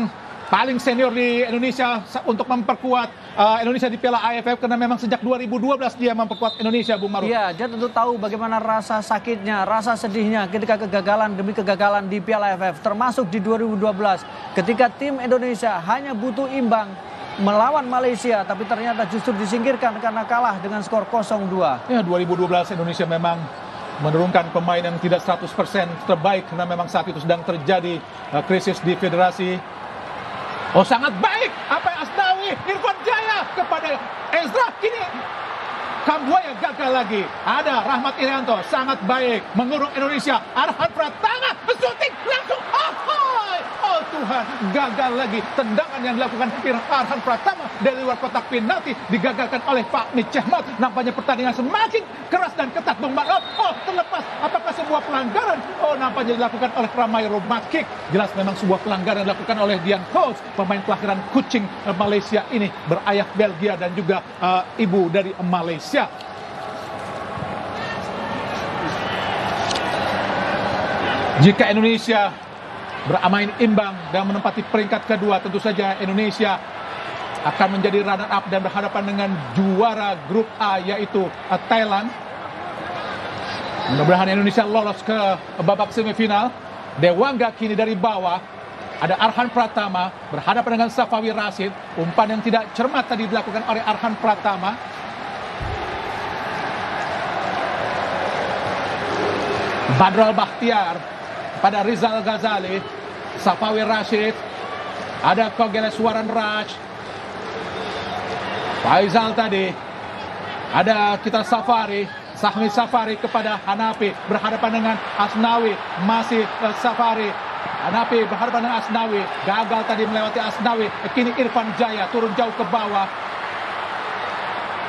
paling senior di Indonesia untuk memperkuat Indonesia di Piala AFF, karena memang sejak 2012 dia memperkuat Indonesia, Bung Maruf. Iya, dia tentu tahu bagaimana rasa sakitnya, rasa sedihnya ketika kegagalan demi kegagalan di Piala AFF, termasuk di 2012 ketika tim Indonesia hanya butuh imbang melawan Malaysia, tapi ternyata justru disingkirkan karena kalah dengan skor 0-2. Ya, 2012 Indonesia memang menurunkan pemain yang tidak 100% terbaik karena memang saat itu sedang terjadi krisis di federasi. Oh, sangat baik apa yang Asnawi, Irfan Jaya kepada Ezra. Kini Kambuaya gagal lagi. Ada Rahmat Irianto, sangat baik mengurung Indonesia. Arhan Pratama shooting langsung. Oh Tuhan, gagal lagi. Tendangan yang dilakukan Arhan Pratama dari luar kotak penalti digagalkan oleh Pak Mitchehmat. Nampaknya pertandingan semakin keras dan ketat, Bung Maruf. Oh, terlepas apakah sebuah pelanggaran? Oh, nampaknya dilakukan oleh Ramai Rumakik. Jelas memang sebuah pelanggaran dilakukan oleh Dian Coach, pemain kelahiran Kuching Malaysia ini, berayah Belgia dan juga ibu dari Malaysia. Jika Indonesia bermain imbang dan menempati peringkat kedua, tentu saja Indonesia akan menjadi runner up dan berhadapan dengan juara grup A, yaitu Thailand. Mudah-mudahan Indonesia lolos ke babak semifinal. Dewangga kini dari bawah. Ada Arhan Pratama berhadapan dengan Safawi Rashid. Umpan yang tidak cermat tadi dilakukan oleh Arhan Pratama. Badrul Bahtiar pada Rizal Ghazali. Safawi Rashid. Ada Kogeleswaran Raj. Faizal tadi. Ada kita Safari. Sahmi Safari kepada Hanafi. Berhadapan dengan Asnawi. Masih Safari. Hanafi berhadapan dengan Asnawi. Gagal tadi melewati Asnawi. Kini Irfan Jaya turun jauh ke bawah.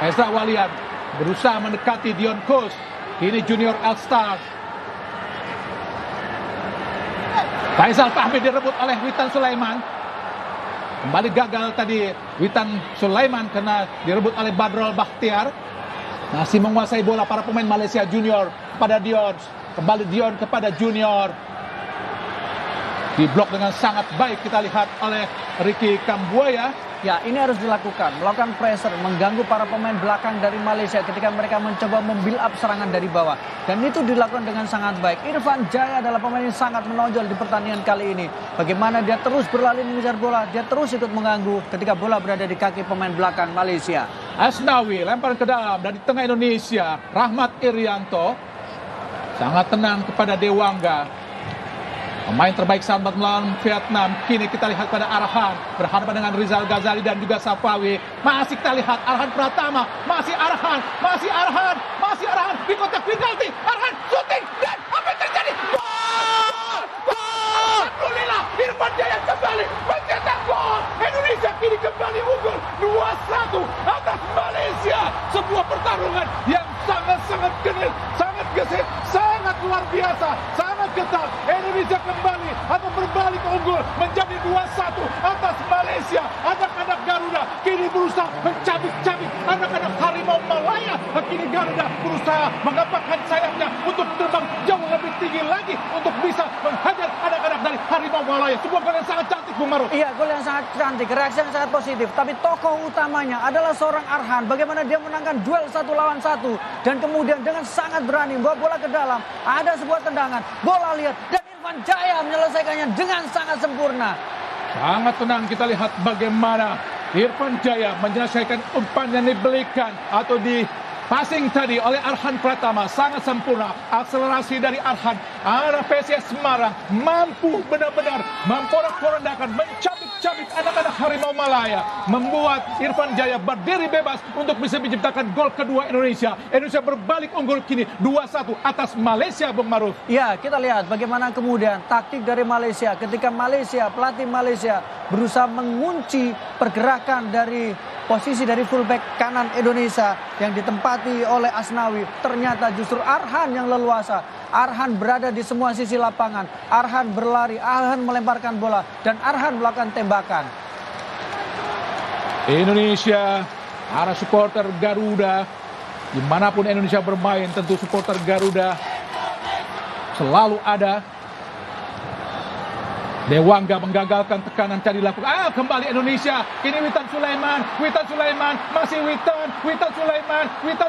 Ezra Walian berusaha mendekati Dion Kus. Kini Junior All-Star. Faisal Fahmi direbut oleh Witan Sulaiman. Kembali gagal tadi Witan Sulaiman karena direbut oleh Badrul Bahtiar. Masih menguasai bola para pemain Malaysia Junior pada Dion. Kembali Dion kepada Junior. Diblok dengan sangat baik kita lihat oleh Ricky Kambuaya. Ya, ini harus dilakukan, melakukan pressure, mengganggu para pemain belakang dari Malaysia ketika mereka mencoba membuild up serangan dari bawah. Dan itu dilakukan dengan sangat baik. Irfan Jaya adalah pemain yang sangat menonjol di pertandingan kali ini. Bagaimana dia terus berlari mengejar bola, dia terus ikut mengganggu ketika bola berada di kaki pemain belakang Malaysia. Asnawi lempar ke dalam dari tengah Indonesia. Rahmat Irianto sangat tenang kepada Dewangga. Pemain terbaik sahabat melawan Vietnam. Kini kita lihat pada Arhan berhadapan dengan Rizal Ghazali dan juga Safawi. Masih kita lihat Arhan Pratama. Masih Arhan di kotak penalti. Arhan shooting dan apa yang terjadi? Gol! Alhamdulillah, Irfan Jaya kembali mencetak gol. Indonesia kini kembali unggul 2-1 atas Malaysia. Sebuah pertarungan yang sangat genit, sangat gesit, sangat luar biasa, sangat ketat. Indonesia kembali atau berbalik unggul menjadi 2-1 atas Malaysia. Anak-anak Garuda kini berusaha mencabik-cabik anak-anak Harimau Malaya. Kini Garuda berusaha mengepakkan sayapnya untuk terbang jauh lebih tinggi lagi untuk bisa menghajar anak-anak dari Harimau Malaya. Sebuah gol yang sangat cantik, Bung Maru. Iya, gol yang sangat cantik, reaksi yang sangat positif. Tapi tokoh utamanya adalah seorang Arhan. Bagaimana dia menangkan duel 1 lawan 1. Dan kemudian dengan sangat berani membawa bola ke dalam. Ada sebuah tendangan, bola lihat. Dan Irfan Jaya menyelesaikannya dengan sangat sempurna. Sangat tenang, kita lihat bagaimana Irfan Jaya menyelesaikan umpan yang diberikan atau di passing tadi oleh Arhan Pratama. Sangat sempurna. Akselerasi dari Arhan. Arah PSIS Semarang mampu benar-benar memporak-porandakan, mencabik-cabik anak-anak Harimau Malaya. Membuat Irfan Jaya berdiri bebas untuk bisa menciptakan gol kedua Indonesia. Indonesia berbalik unggul kini 2-1 atas Malaysia, Bung Maruf. Ya, kita lihat bagaimana kemudian taktik dari Malaysia. Ketika pelatih Malaysia berusaha mengunci pergerakan dari posisi dari fullback kanan Indonesia yang ditempati oleh Asnawi. Ternyata justru Arhan yang leluasa. Arhan berada di semua sisi lapangan. Arhan berlari, Arhan melemparkan bola, dan Arhan melakukan tembakan. Indonesia, para supporter Garuda, dimanapun Indonesia bermain, tentu supporter Garuda selalu ada. Dewangga menggagalkan tekanan tadi dilakukan. Kembali Indonesia. Ini Witan Sulaiman. Masih Witan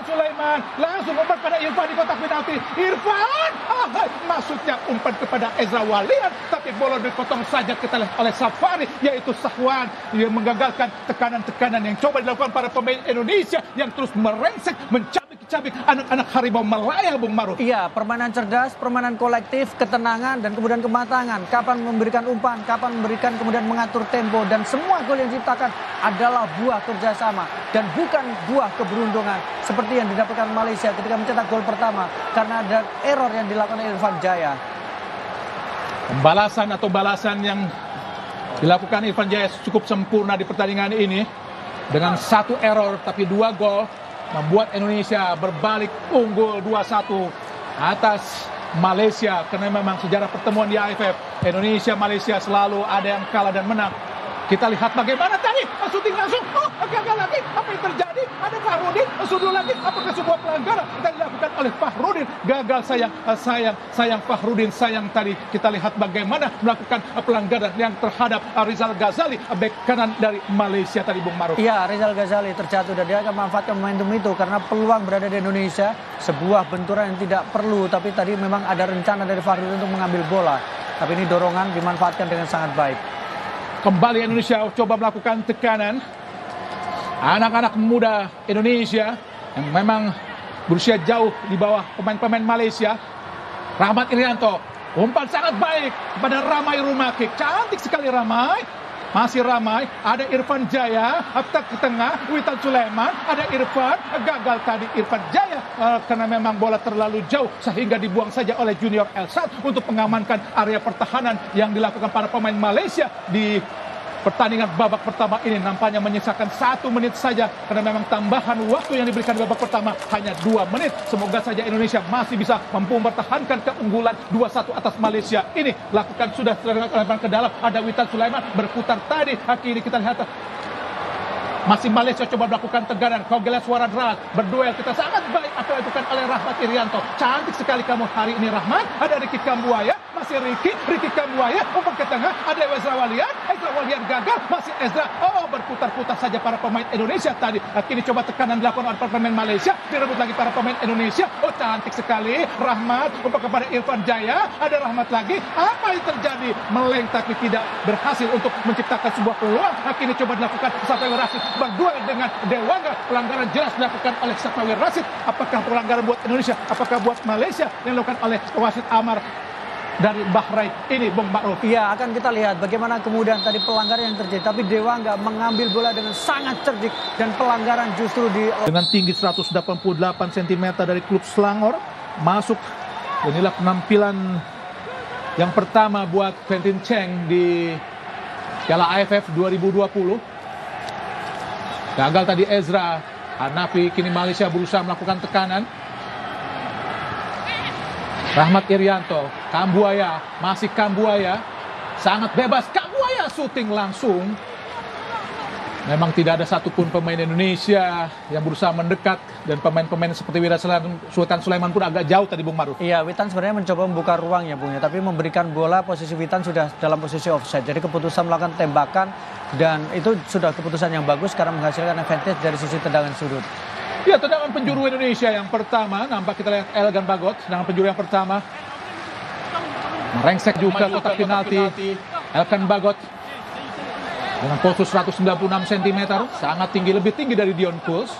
Sulaiman. Langsung umpan pada Irfan di kotak penalti. Irfan! Maksudnya umpan kepada Ezra Walian. Tapi bola dipotong saja kita lihat oleh Safari. Yaitu Sahwan. Dia menggagalkan tekanan-tekanan yang coba dilakukan para pemain Indonesia. Yang terus merengsek, mencabik anak-anak Harimau Malaya, Bung Maruf. Iya, permainan cerdas, permainan kolektif, ketenangan, dan kemudian kematangan. Kapan memberikan umpan, kapan memberikan kemudian mengatur tempo, dan semua gol yang diciptakan adalah buah kerjasama dan bukan buah keberuntungan seperti yang didapatkan Malaysia ketika mencetak gol pertama karena ada error yang dilakukan oleh Irfan Jaya. Balasan yang dilakukan Irfan Jaya cukup sempurna di pertandingan ini dengan 1 error tapi 2 gol membuat Indonesia berbalik unggul 2-1 atas Malaysia. Karena memang sejarah pertemuan di AFF Indonesia-Malaysia selalu ada yang kalah dan menang. Kita lihat bagaimana tadi shooting langsung. Gagal lagi. Apa yang terjadi? Ada Fahrudin sudul lagi. Apakah sebuah pelanggaran yang dilakukan oleh Fahrudin? Gagal, sayang Fahrudin, sayang tadi. Kita lihat bagaimana melakukan pelanggaran yang terhadap Rizal Ghazali, bek kanan dari Malaysia tadi, Bung Maruf. Iya, Rizal Ghazali terjatuh dan dia akan memanfaatkan momentum itu karena peluang berada di Indonesia. Sebuah benturan yang tidak perlu, tapi tadi memang ada rencana dari Fahrudin untuk mengambil bola. Tapi ini dorongan dimanfaatkan dengan sangat baik. Kembali Indonesia coba melakukan tekanan. Anak-anak muda Indonesia yang memang berusia jauh di bawah pemain-pemain Malaysia. Rahmat Irianto, umpan sangat baik kepada Ramai Rumakik. Cantik sekali Ramai. Masih Ramai, ada Irfan Jaya, ke tengah, Witan Sulaiman, ada Irfan, gagal tadi Irfan Jaya karena memang bola terlalu jauh sehingga dibuang saja oleh Junior Elsat untuk mengamankan area pertahanan yang dilakukan para pemain Malaysia di pertandingan babak pertama ini. Nampaknya menyisakan 1 menit saja karena memang tambahan waktu yang diberikan di babak pertama hanya 2 menit. Semoga saja Indonesia masih bisa mampu mempertahankan keunggulan 2-1 atas Malaysia ini. Lakukan sudah lebar ke dalam, ada Witan Sulaiman berputar tadi. Akhirnya kita lihat masih Malaysia coba melakukan tegaran. Kogelas Waradras berduel, kita sangat baik apa yang dilakukan oleh Rahmat Irianto. Cantik sekali kamu hari ini Rahmat. Ada Ricky Kambuaya, masih Ricky Kambuaya, umpan ke tengah, ada Ezra Walian gagal, masih Ezra. Berputar-putar saja para pemain Indonesia tadi. Kini coba tekanan dilakukan oleh para pemain Malaysia, direbut lagi para pemain Indonesia. Cantik sekali Rahmat, umpan kepada Irfan Jaya, ada Rahmat lagi. Apa yang terjadi? Meleng tapi tidak berhasil untuk menciptakan sebuah peluang. Kini coba dilakukan Safawi Rashid berduel dengan Dewangga. Pelanggaran jelas dilakukan oleh Safawi Rashid. Apakah pelanggaran buat Indonesia? Apakah buat Malaysia yang dilakukan oleh Wasit Amar dari Bahrain ini, Bung Ma'ruf? Iya, akan kita lihat bagaimana kemudian tadi pelanggaran yang terjadi. Tapi Dewangga mengambil bola dengan sangat cerdik dan pelanggaran justru dengan tinggi 188 cm dari klub Selangor masuk. Inilah penampilan yang pertama buat Quentin Cheng di Piala AFF 2020. Gagal tadi Ezra Hanafi. Kini Malaysia berusaha melakukan tekanan. Rahmat Irianto, Kambuaya, masih Kambuaya, sangat bebas. Kambuaya syuting langsung. Memang tidak ada satupun pemain Indonesia yang berusaha mendekat, dan pemain-pemain seperti Sultan Sulaiman pun agak jauh tadi Bung Maruf. Iya, Witan sebenarnya mencoba membuka ruang ya Bung ya, tapi memberikan bola posisi Witan sudah dalam posisi offside. Jadi keputusan melakukan tembakan dan itu sudah keputusan yang bagus karena menghasilkan advantage dari sisi tendangan sudut. Ya, tendangan penjuru Indonesia yang pertama, nampak kita lihat Elgan Bagot, tendangan penjuru yang pertama. Merengsek juga kotak penalti. Elgan Bagot dengan postur 196 cm, sangat tinggi, lebih tinggi dari Dion Kuls.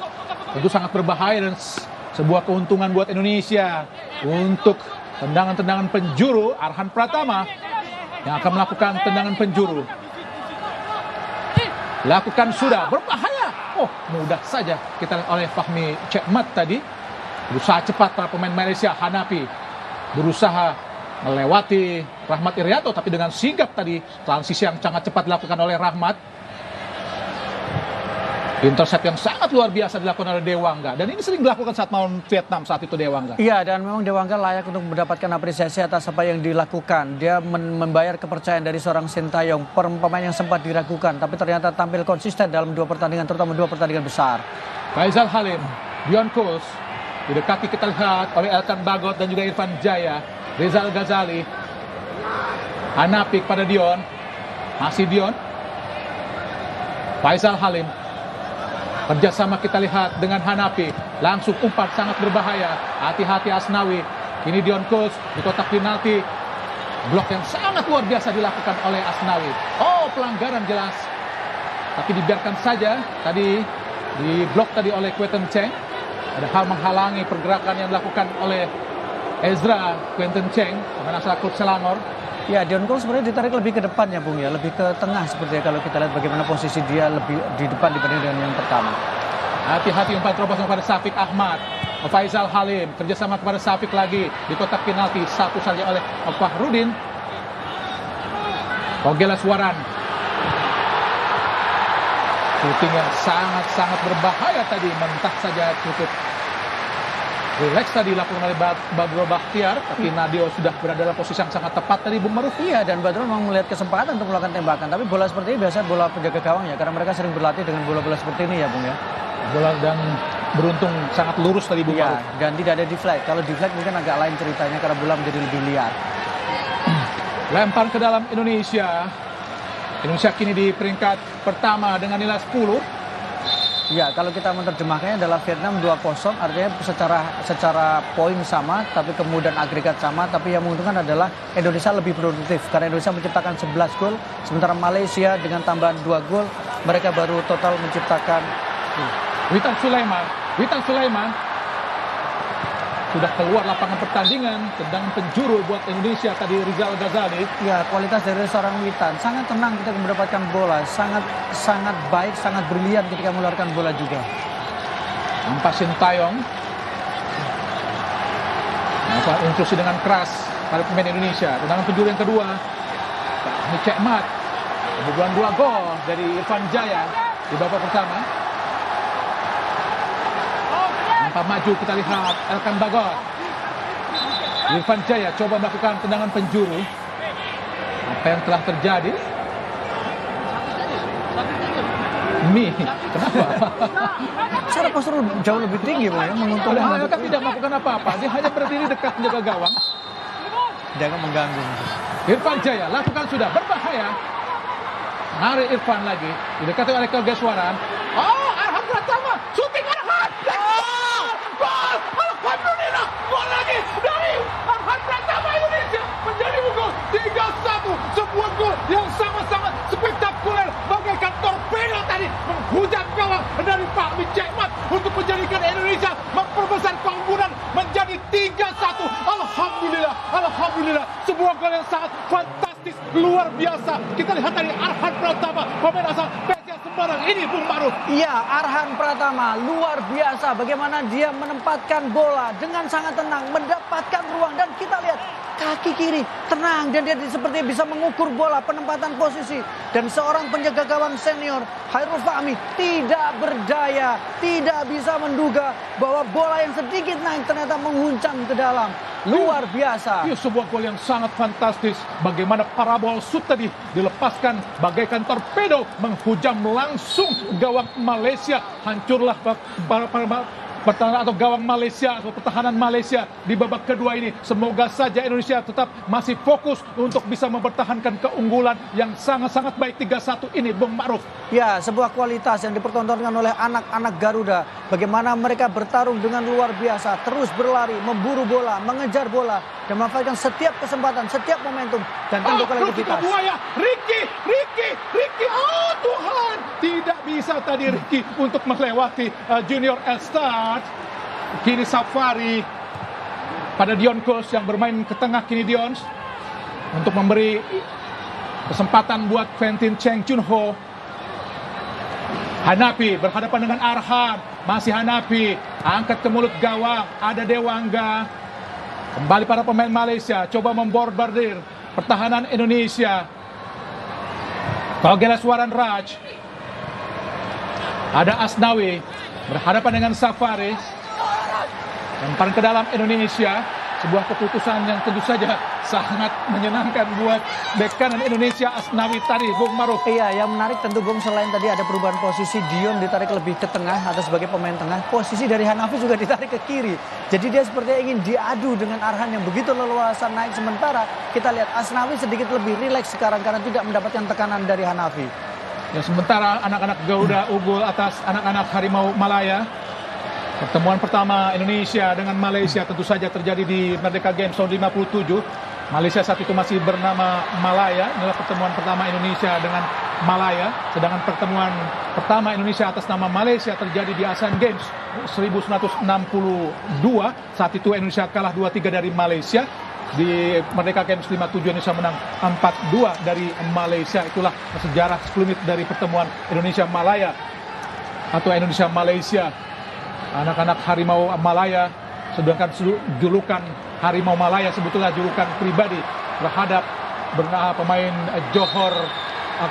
Tentu sangat berbahaya dan sebuah keuntungan buat Indonesia. Untuk tendangan-tendangan penjuru, Arhan Pratama yang akan melakukan tendangan penjuru. Lakukan sudah, berbahaya. Oh, mudah saja kita lihat oleh Fahmi Cekmat tadi. Berusaha cepat para pemain Malaysia. Hanapi berusaha melewati Rahmat Irianto, tapi dengan sigap tadi transisi yang sangat cepat dilakukan oleh Rahmat. Intercept yang sangat luar biasa dilakukan oleh Dewangga, dan ini sering dilakukan saat melawan Vietnam saat itu Dewangga. Iya, dan memang Dewangga layak untuk mendapatkan apresiasi atas apa yang dilakukan. Dia membayar kepercayaan dari seorang Sintayong, pemain yang sempat diragukan tapi ternyata tampil konsisten dalam 2 pertandingan, terutama 2 pertandingan besar. Faisal Halim, Dion Kuls didekati kita lihat oleh Elkan Bagot dan juga Irfan Jaya. Rizal Ghazali, Hanapi pada Dion, masih Dion. Faisal Halim, kerjasama kita lihat dengan Hanapi, langsung umpan sangat berbahaya. Hati-hati Asnawi. Kini Dion Kuls di kotak penalti. Blok yang sangat luar biasa dilakukan oleh Asnawi. Oh, pelanggaran jelas, tapi dibiarkan saja. Tadi di blok tadi oleh Quinten Cheng. Ada hal menghalangi pergerakan yang dilakukan oleh Ezra Quinten Cheng, pemain asal klub Selangor. Ya, Dion Kuls sebenarnya ditarik lebih ke depan ya Bung ya, lebih ke tengah sepertinya kalau kita lihat bagaimana posisi dia lebih di depan dibanding dengan yang pertama. Hati-hati umpan terobos kepada Syafiq Ahmad. Faisal Halim kerjasama kepada Syafiq lagi di kotak penalti, satu saja oleh Fahrudin. Ogela Suaran. Shooting yang sangat-sangat berbahaya tadi, mentah saja cukup relax tadi dilakukan oleh Badrul Bakhtiar, tapi Nadio sudah berada dalam posisi yang sangat tepat tadi Bung Maruf. Iya, dan Badrul memang melihat kesempatan untuk melakukan tembakan, tapi bola seperti ini biasa bola penjaga gawang ya, karena mereka sering berlatih dengan bola-bola seperti ini ya Bung ya. Bola dan beruntung sangat lurus tadi Bung Maruf. Dan tidak ada deflect. Kalau deflect mungkin agak lain ceritanya karena bola menjadi lebih liar. Lempar ke dalam Indonesia. Indonesia kini di peringkat pertama dengan nilai 10. Ya, kalau kita menerjemahkannya adalah Vietnam 2-0, artinya secara poin sama, tapi kemudian agregat sama, tapi yang menguntungkan adalah Indonesia lebih produktif karena Indonesia menciptakan 11 gol, sementara Malaysia dengan tambahan 2 gol, mereka baru total menciptakan Witan Sulaiman sudah keluar lapangan pertandingan, tendangan penjuru buat Indonesia tadi Rizal Ghazali. Ya, kualitas dari seorang Witan sangat tenang ketika mendapatkan bola, sangat baik, sangat brilian ketika mengeluarkan bola juga. Nampak Sintayong melakukan intrusi dengan keras pada pemain Indonesia. Tendangan penjuru yang kedua, ini Cekmat, kebobolan 2 gol dari Irfan Jaya di babak pertama. Nampak maju kita lihat Elkan Bagot. Irfan Jaya coba melakukan tendangan penjuru. Apa yang telah terjadi? Kenapa? Secara postur jauh lebih tinggi, ya, menguntungkan. Elkan tidak melakukan apa-apa. Dia hanya berdiri dekat menjaga gawang. Dia akan mengganggu. Irfan Jaya lakukan sudah, berbahaya. Menarik Irfan lagi. Didekati oleh Kegeswaran. Oh, Arhan Pratama. Shooting Arhan. Gol! Alhamdulillah. Gol lagi dari Arhan Pratama. Indonesia menjadi unggul 3-1. Sebuah gol yang sangat-sangat spektakuler. Bagaikan torpedo tadi menghujat gawang dari Pak Cekmat untuk menjadikan Indonesia memperbesar keunggulan menjadi 3-1. Alhamdulillah. Alhamdulillah. Sebuah gol yang sangat fantastis, luar biasa. Kita lihat tadi Arhan Pratama, pemain asal PSIS Semarang ini Bung Maruf. Iya, Arhan Pratama luar biasa bagaimana dia menempatkan bola dengan sangat tenang, mendapatkan ruang, dan kita lihat kaki kiri tenang, dan dia seperti bisa mengukur bola, penempatan posisi, dan seorang penjaga gawang senior Hairul Fahmi tidak berdaya, tidak bisa menduga bahwa bola yang sedikit naik ternyata menguncang ke dalam. luar biasa. Iya, sebuah gol yang sangat fantastis. Bagaimana parabol shoot tadi dilepaskan bagaikan torpedo menghujam langsung gawang Malaysia. Hancurlah pertahanan atau gawang Malaysia atau pertahanan Malaysia di babak kedua ini. Semoga saja Indonesia tetap masih fokus untuk bisa mempertahankan keunggulan yang sangat-sangat baik 3-1 ini, Bung Ma'ruf. Ya, sebuah kualitas yang dipertontonkan oleh anak-anak Garuda. Bagaimana mereka bertarung dengan luar biasa, terus berlari, memburu bola, mengejar bola, dan memanfaatkan setiap kesempatan, setiap momentum, dan tentu kolektivitas. Ricky, oh Tuhan, tidak bisa tadi Ricky untuk melewati Junior Elstar. Kini Safari pada Dion Kos yang bermain ke tengah, kini Dion untuk memberi kesempatan buat Quentin Cheng Chun Ho. Hanapi berhadapan dengan Arhan, masih Hanapi, angkat ke mulut gawang, ada Dewangga. Kembali para pemain Malaysia, coba memborbardir pertahanan Indonesia. Kogeleswaran Raj, ada Asnawi berhadapan dengan Safari. Lemparan ke dalam Indonesia, sebuah keputusan yang tentu saja sangat menyenangkan buat bek kanan Indonesia, Asnawi tadi, Bung Ma'ruf. Iya, yang menarik tentu Bung, selain tadi ada perubahan posisi, Dion ditarik lebih ke tengah atau sebagai pemain tengah, posisi dari Hanafi juga ditarik ke kiri. Jadi dia sepertinya ingin diadu dengan Arhan yang begitu leluasa naik, sementara kita lihat Asnawi sedikit lebih rileks sekarang karena tidak mendapatkan tekanan dari Hanafi. Ya, sementara anak-anak Garuda unggul atas anak-anak Harimau Malaya. Pertemuan pertama Indonesia dengan Malaysia tentu saja terjadi di Merdeka Games tahun 57. Malaysia saat itu masih bernama Malaya. Inilah pertemuan pertama Indonesia dengan Malaya. Sedangkan pertemuan pertama Indonesia atas nama Malaysia terjadi di Asian Games 1962. Saat itu Indonesia kalah 2-3 dari Malaysia. Di Merdeka Games 57 Indonesia menang 4-2 dari Malaysia. Itulah sejarah sekelumit dari pertemuan Indonesia Malaya atau Indonesia Malaysia. Anak-anak Harimau Malaya, sedangkan julukan Harimau Malaya sebetulnya julukan pribadi terhadap pemain Johor,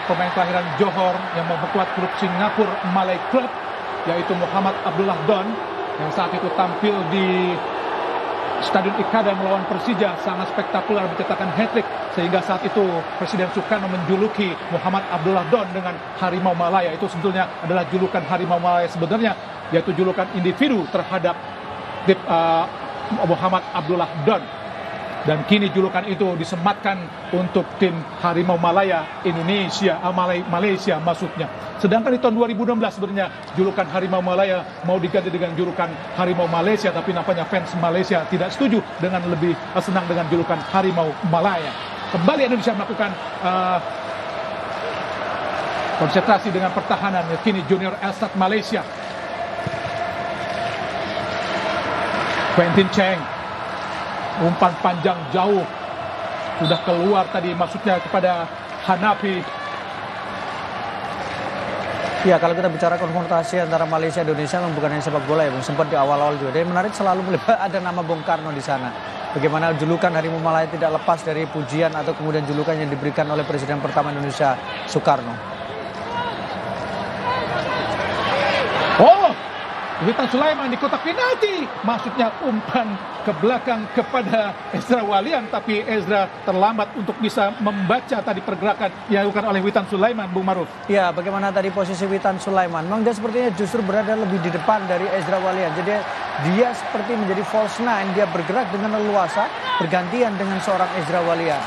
pemain kelahiran Johor yang memperkuat klub Singapura Malay Club, yaitu Muhammad Abdullah Don, yang saat itu tampil di Stadion Ikada melawan Persija, sangat spektakuler, mencetakkan hat-trick, sehingga saat itu Presiden Soekarno menjuluki Muhammad Abdullah Don dengan Harimau Malaya. Itu sebetulnya adalah julukan Harimau Malaya sebenarnya, yaitu julukan individu terhadap Muhammad Abdullah Don. Dan kini julukan itu disematkan untuk tim Harimau Malaya Indonesia, Malaysia maksudnya. Sedangkan di tahun 2016 sebenarnya julukan Harimau Malaya mau diganti dengan julukan Harimau Malaysia, tapi nampaknya fans Malaysia tidak setuju dengan lebih senang dengan julukan Harimau Malaya. Kembali Indonesia melakukan konsentrasi dengan pertahanan. Kini Junior Elstar Malaysia. Quentin Cheng, umpan panjang jauh, sudah keluar tadi, maksudnya kepada Hanafi. Ya, kalau kita bicara konfrontasi antara Malaysia dan Indonesia memang bukan hanya sepak bola ya, Bung. Sempat di awal-awal juga. Dan menarik selalu melihat ada nama Bung Karno di sana. Bagaimana julukan Harimau Malaya tidak lepas dari pujian atau kemudian julukan yang diberikan oleh Presiden pertama Indonesia, Soekarno. Oh, Witan Sulaiman di kotak penalti, maksudnya umpan ke belakang kepada Ezra Walian, tapi Ezra terlambat untuk bisa membaca tadi pergerakan yang dilakukan oleh Witan Sulaiman, Bung Ma'ruf. Ya, bagaimana tadi posisi Witan Sulaiman? Memang dia sepertinya justru berada lebih di depan dari Ezra Walian. Jadi dia seperti menjadi false nine, dia bergerak dengan leluasa, bergantian dengan seorang Ezra Walian.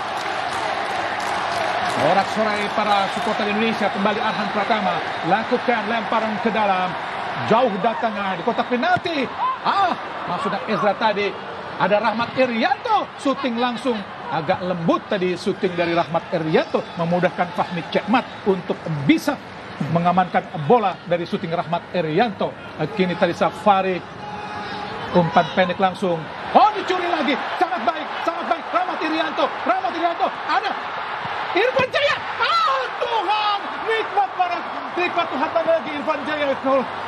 Sorak-sorai para supporter Indonesia, kembali Arhan Pratama lakukan lemparan ke dalam. Jauh datangnya di kotak penalti. Maksudnya Ezra tadi. Ada Rahmat Irianto, syuting langsung. Agak lembut tadi syuting dari Rahmat Irianto, memudahkan Fahmi Cekmat untuk bisa mengamankan bola dari syuting Rahmat Irianto. Kini tadi Safari, umpan pendek langsung. Oh, dicuri lagi. Sangat baik, sangat baik. Rahmat Irianto, ada Irfan Jaya. Tuhan, nikmat Tuhan lagi Irfan Jaya.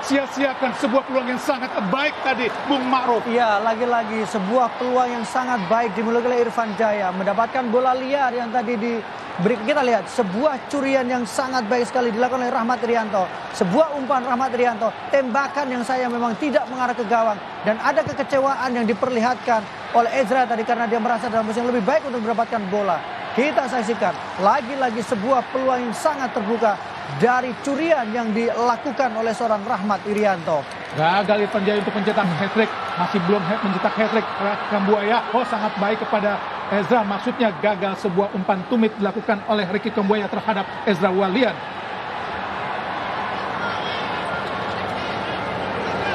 Sia-siakan sebuah peluang yang sangat baik tadi, Bung Ma'ruf. Iya, lagi-lagi sebuah peluang yang sangat baik dimiliki oleh Irfan Jaya, mendapatkan bola liar yang tadi diberi. Kita lihat sebuah curian yang sangat baik sekali dilakukan oleh Rahmat Irianto. Sebuah umpan Rahmat Irianto, tembakan yang saya memang tidak mengarah ke gawang, dan ada kekecewaan yang diperlihatkan oleh Ezra tadi karena dia merasa dalam posisi yang lebih baik untuk mendapatkan bola. Kita saksikan lagi-lagi sebuah peluang yang sangat terbuka dari curian yang dilakukan oleh seorang Rahmat Irianto. Gagal Irfan Jaya untuk mencetak hat-trick, masih belum mencetak hat-trick. Kambuaya, sangat baik kepada Ezra, maksudnya gagal sebuah umpan tumit dilakukan oleh Ricky Kambuaya terhadap Ezra Walian.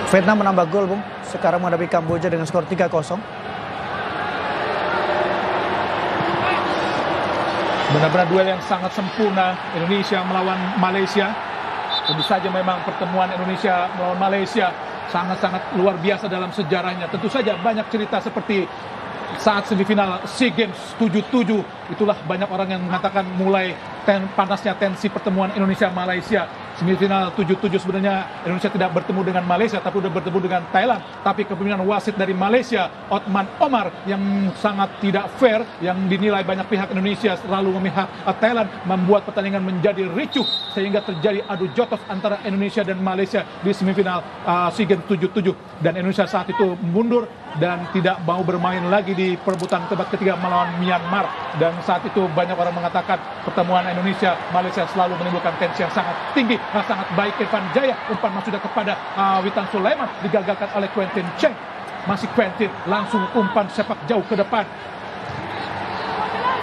Vietnam menambah gol, Bung. Sekarang menghadapi Kamboja dengan skor 3-0. Benar-benar duel yang sangat sempurna Indonesia melawan Malaysia. Tentu saja memang pertemuan Indonesia melawan Malaysia sangat-sangat luar biasa dalam sejarahnya. Tentu saja banyak cerita seperti saat semifinal SEA Games 77. Itulah banyak orang yang mengatakan mulai panasnya tensi pertemuan Indonesia-Malaysia. Semifinal 77 sebenarnya Indonesia tidak bertemu dengan Malaysia, tapi sudah bertemu dengan Thailand. Tapi kepemimpinan wasit dari Malaysia, Othman Omar, yang sangat tidak fair, yang dinilai banyak pihak Indonesia selalu memihak Thailand, membuat pertandingan menjadi ricuh sehingga terjadi adu jotos antara Indonesia dan Malaysia di semifinal SEA Games 77. Dan Indonesia saat itu mundur dan tidak mau bermain lagi di perebutan tempat ketiga melawan Myanmar. Dan saat itu banyak orang mengatakan pertemuan Indonesia-Malaysia selalu menimbulkan tensi yang sangat tinggi. Sangat baik Irfan Jaya, umpan masuk kepada Witan Sulaiman, digagalkan oleh Quentin Cheng. Masih Quentin, langsung umpan sepak jauh ke depan.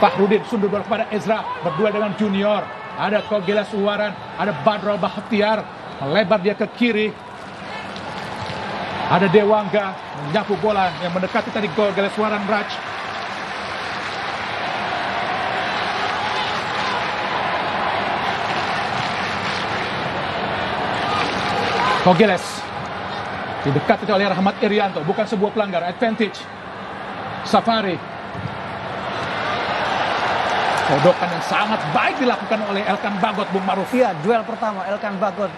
Fahrudin sundur bola kepada Ezra, berdua dengan Junior. Ada Kogelas Uwaran, ada Badrul Bahtiar, melebar dia ke kiri. Ada Dewangga menyapu bola yang mendekati tadi Kogelas Uwaran Raj. Kogeles didekati oleh Rahmat Irianto, bukan sebuah pelanggaran, advantage. Safari, kodokan yang sangat baik dilakukan oleh Elkan Bagot, Bung Maruf. Iya, duel pertama Elkan Bagot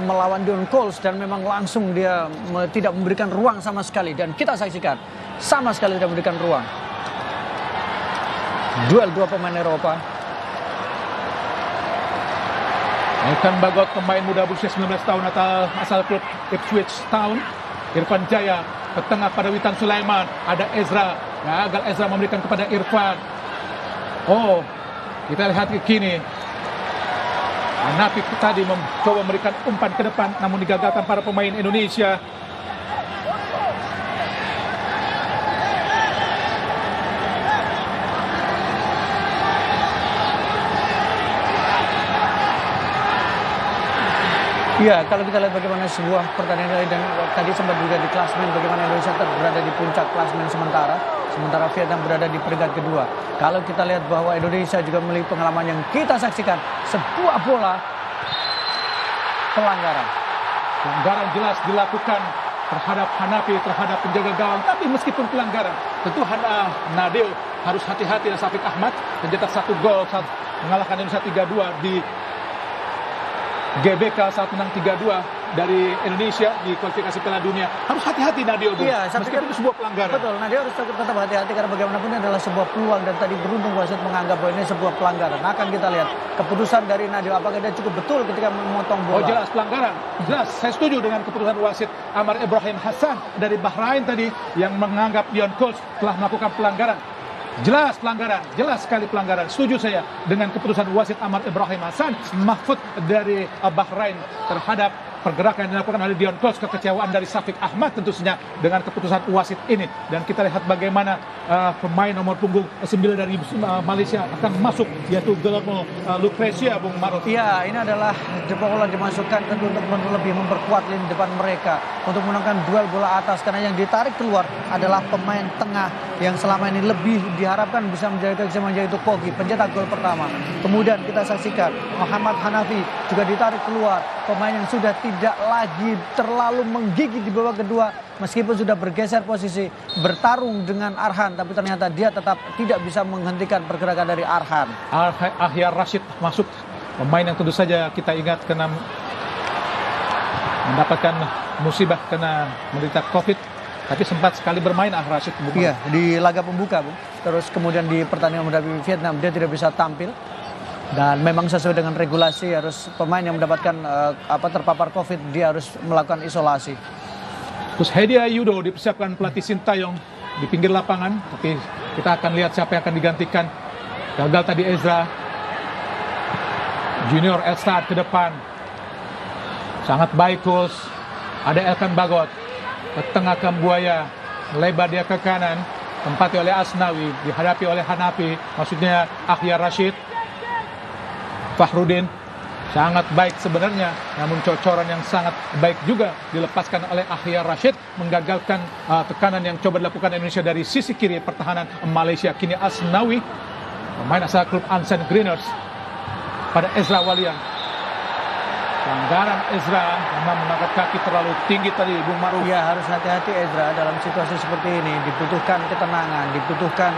melawan Dion Coles dan memang langsung dia tidak memberikan ruang sama sekali. Dan kita saksikan sama sekali tidak memberikan ruang. Duel dua pemain Eropa. Elkan Bagot, pemain muda berusia 19 tahun asal klub Ipswich Town. Irfan Jaya ke tengah pada Witan Sulaiman. Ada Ezra, gagal Ezra memberikan kepada Irfan. Kita lihat ke kini. Hanafi tadi mencoba memberikan umpan ke depan, namun digagalkan para pemain Indonesia. Iya, kalau kita lihat bagaimana sebuah pertandingan dan tadi sempat juga di klasmen bagaimana Indonesia berada di puncak klasmen sementara Vietnam berada di peringkat kedua. Kalau kita lihat bahwa Indonesia juga memiliki pengalaman yang kita saksikan, sebuah bola pelanggaran. Pelanggaran jelas dilakukan terhadap Hanafi, terhadap penjaga gawang. Tapi meskipun pelanggaran, tentu Nadeo harus hati-hati dan Syafiq Ahmad mencetak 1 gol saat mengalahkan Indonesia 3-2 di GBK saat menang 3-2 dari Indonesia di kualifikasi Piala Dunia. Harus hati-hati Nadeo, Iya, meskipun itu sebuah pelanggaran. Betul, Nadeo harus tetap hati-hati karena bagaimanapun ini adalah sebuah peluang dan tadi beruntung wasit menganggap bahwa ini sebuah pelanggaran. Akan kita lihat keputusan dari Nadeo, apakah dia cukup betul ketika memotong bola. Jelas pelanggaran. Jelas, saya setuju dengan keputusan wasit Amar Ibrahim Hassan dari Bahrain tadi yang menganggap Dion Coles telah melakukan pelanggaran. Jelas pelanggaran, jelas sekali pelanggaran. Setuju saya dengan keputusan wasit Amar Ibrahim Hassan Mahfud dari Bahrain terhadap pergerakan yang dilakukan oleh Dion Coles. Kekecewaan dari Syafiq Ahmad tentu saja dengan keputusan wasit ini. Dan kita lihat bagaimana pemain nomor punggung 9 dari Malaysia akan masuk, yaitu Guillermo Lucrecia, Bung Maruf. Iya, ini adalah bola dimasukkan tentu untuk lebih memperkuat lini depan mereka untuk menangkan duel bola atas, karena yang ditarik keluar adalah pemain tengah yang selama ini lebih diharapkan bisa menjaga keseimbangan, yaitu Kogi, pencetak gol pertama. Kemudian kita saksikan Muhammad Hanafi juga ditarik keluar, pemain yang sudah tidak lagi terlalu menggigit di babak kedua meskipun sudah bergeser posisi bertarung dengan Arhan, tapi ternyata dia tetap tidak bisa menghentikan pergerakan dari Arhan. Ahyar Rashid masuk, pemain yang tentu saja kita ingat kena mendapatkan musibah, kena menderita COVID, tapi sempat sekali bermain Rashid. Iya, di laga pembuka, Bu. Terus kemudian di pertandingan menghadapi Vietnam dia tidak bisa tampil. Dan memang sesuai dengan regulasi harus pemain yang mendapatkan terpapar COVID dia harus melakukan isolasi. Terus Hedia Yudo dipersiapkan pelatih Sintayong di pinggir lapangan, tapi kita akan lihat siapa yang akan digantikan. Gagal tadi Ezra. Junior Elstad ke depan. Sangat baik Wolves. Ada Elkan Bagot ke tengah ke Buaya, lebar dia ke kanan, tempati oleh Asnawi, dihadapi oleh Hanafi, maksudnya Ahyar Rashid. Fahrudin sangat baik sebenarnya, namun cocoran yang sangat baik juga dilepaskan oleh Ahyar Rashid, menggagalkan tekanan yang coba dilakukan Indonesia dari sisi kiri pertahanan Malaysia. Kini Asnawi, pemain asal klub Ansan Greeners, pada Ezra Walian. Pelanggaran Ezra memang mengangkat kaki terlalu tinggi tadi, Bung Maruf. Ya, harus hati-hati Ezra dalam situasi seperti ini. Dibutuhkan ketenangan, dibutuhkan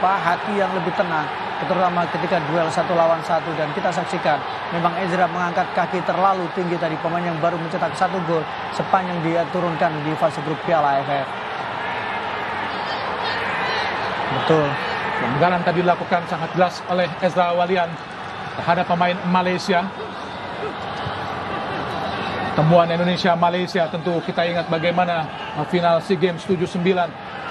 hati yang lebih tenang, terutama ketika duel 1 lawan 1. Dan kita saksikan memang Ezra mengangkat kaki terlalu tinggi tadi, pemain yang baru mencetak 1 gol sepanjang dia turunkan di fase grup Piala AFF. Betul. Pelanggaran tadi dilakukan sangat jelas oleh Ezra Walian terhadap pemain Malaysia. Temuan Indonesia-Malaysia, tentu kita ingat bagaimana final SEA Games 79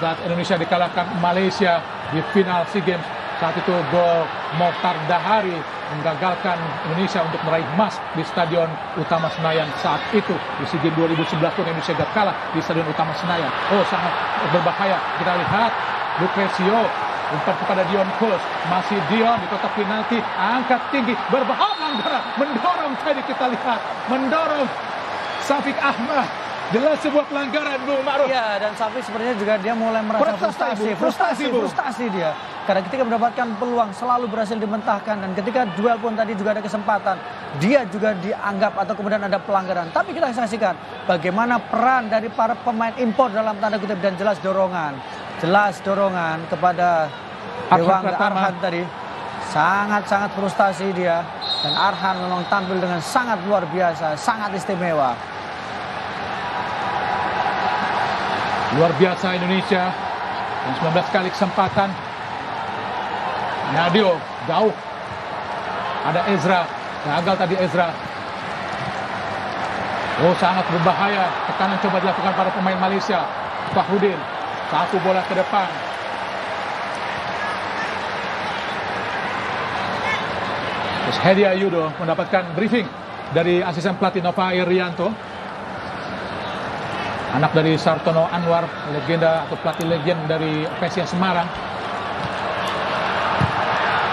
saat Indonesia dikalahkan Malaysia di final SEA Games. Saat itu gol Mokhtar Dahari menggagalkan Indonesia untuk meraih emas di Stadion Utama Senayan. Saat itu di SEA Games 2011 pun Indonesia kalah di Stadion Utama Senayan. Oh, sangat berbahaya. Kita lihat Lucrezio umpan kepada Dion Kos, masih Dion di kotak penalti, angkat tinggi, berbahaya, mendorong tadi kita lihat, mendorong Syafiq Ahmad. Jelas sebuah pelanggaran, Bung Ma'ruf. Ya, dan Syafiq sebenarnya juga dia mulai merasa frustasi dia. Karena ketika mendapatkan peluang selalu berhasil dimentahkan, dan ketika duel pun tadi juga ada kesempatan, dia juga dianggap atau kemudian ada pelanggaran. Tapi kita saksikan bagaimana peran dari para pemain impor dalam tanda kutip, dan jelas dorongan kepada Dewangga Arhan tadi. Sangat-sangat frustasi dia, dan Arhan memang tampil dengan sangat luar biasa, sangat istimewa. Luar biasa Indonesia, dan 19 kali kesempatan. Nadio jauh, ada Ezra, gagal tadi Ezra. Oh, sangat berbahaya, tekanan coba dilakukan para pemain Malaysia. Fahrudin, 1 bola ke depan. Terus Hedi Ayudo mendapatkan briefing dari asisten pelatih Nova Irianto, anak dari Sartono Anwar, legenda atau pelatih legend dari PSIS Semarang.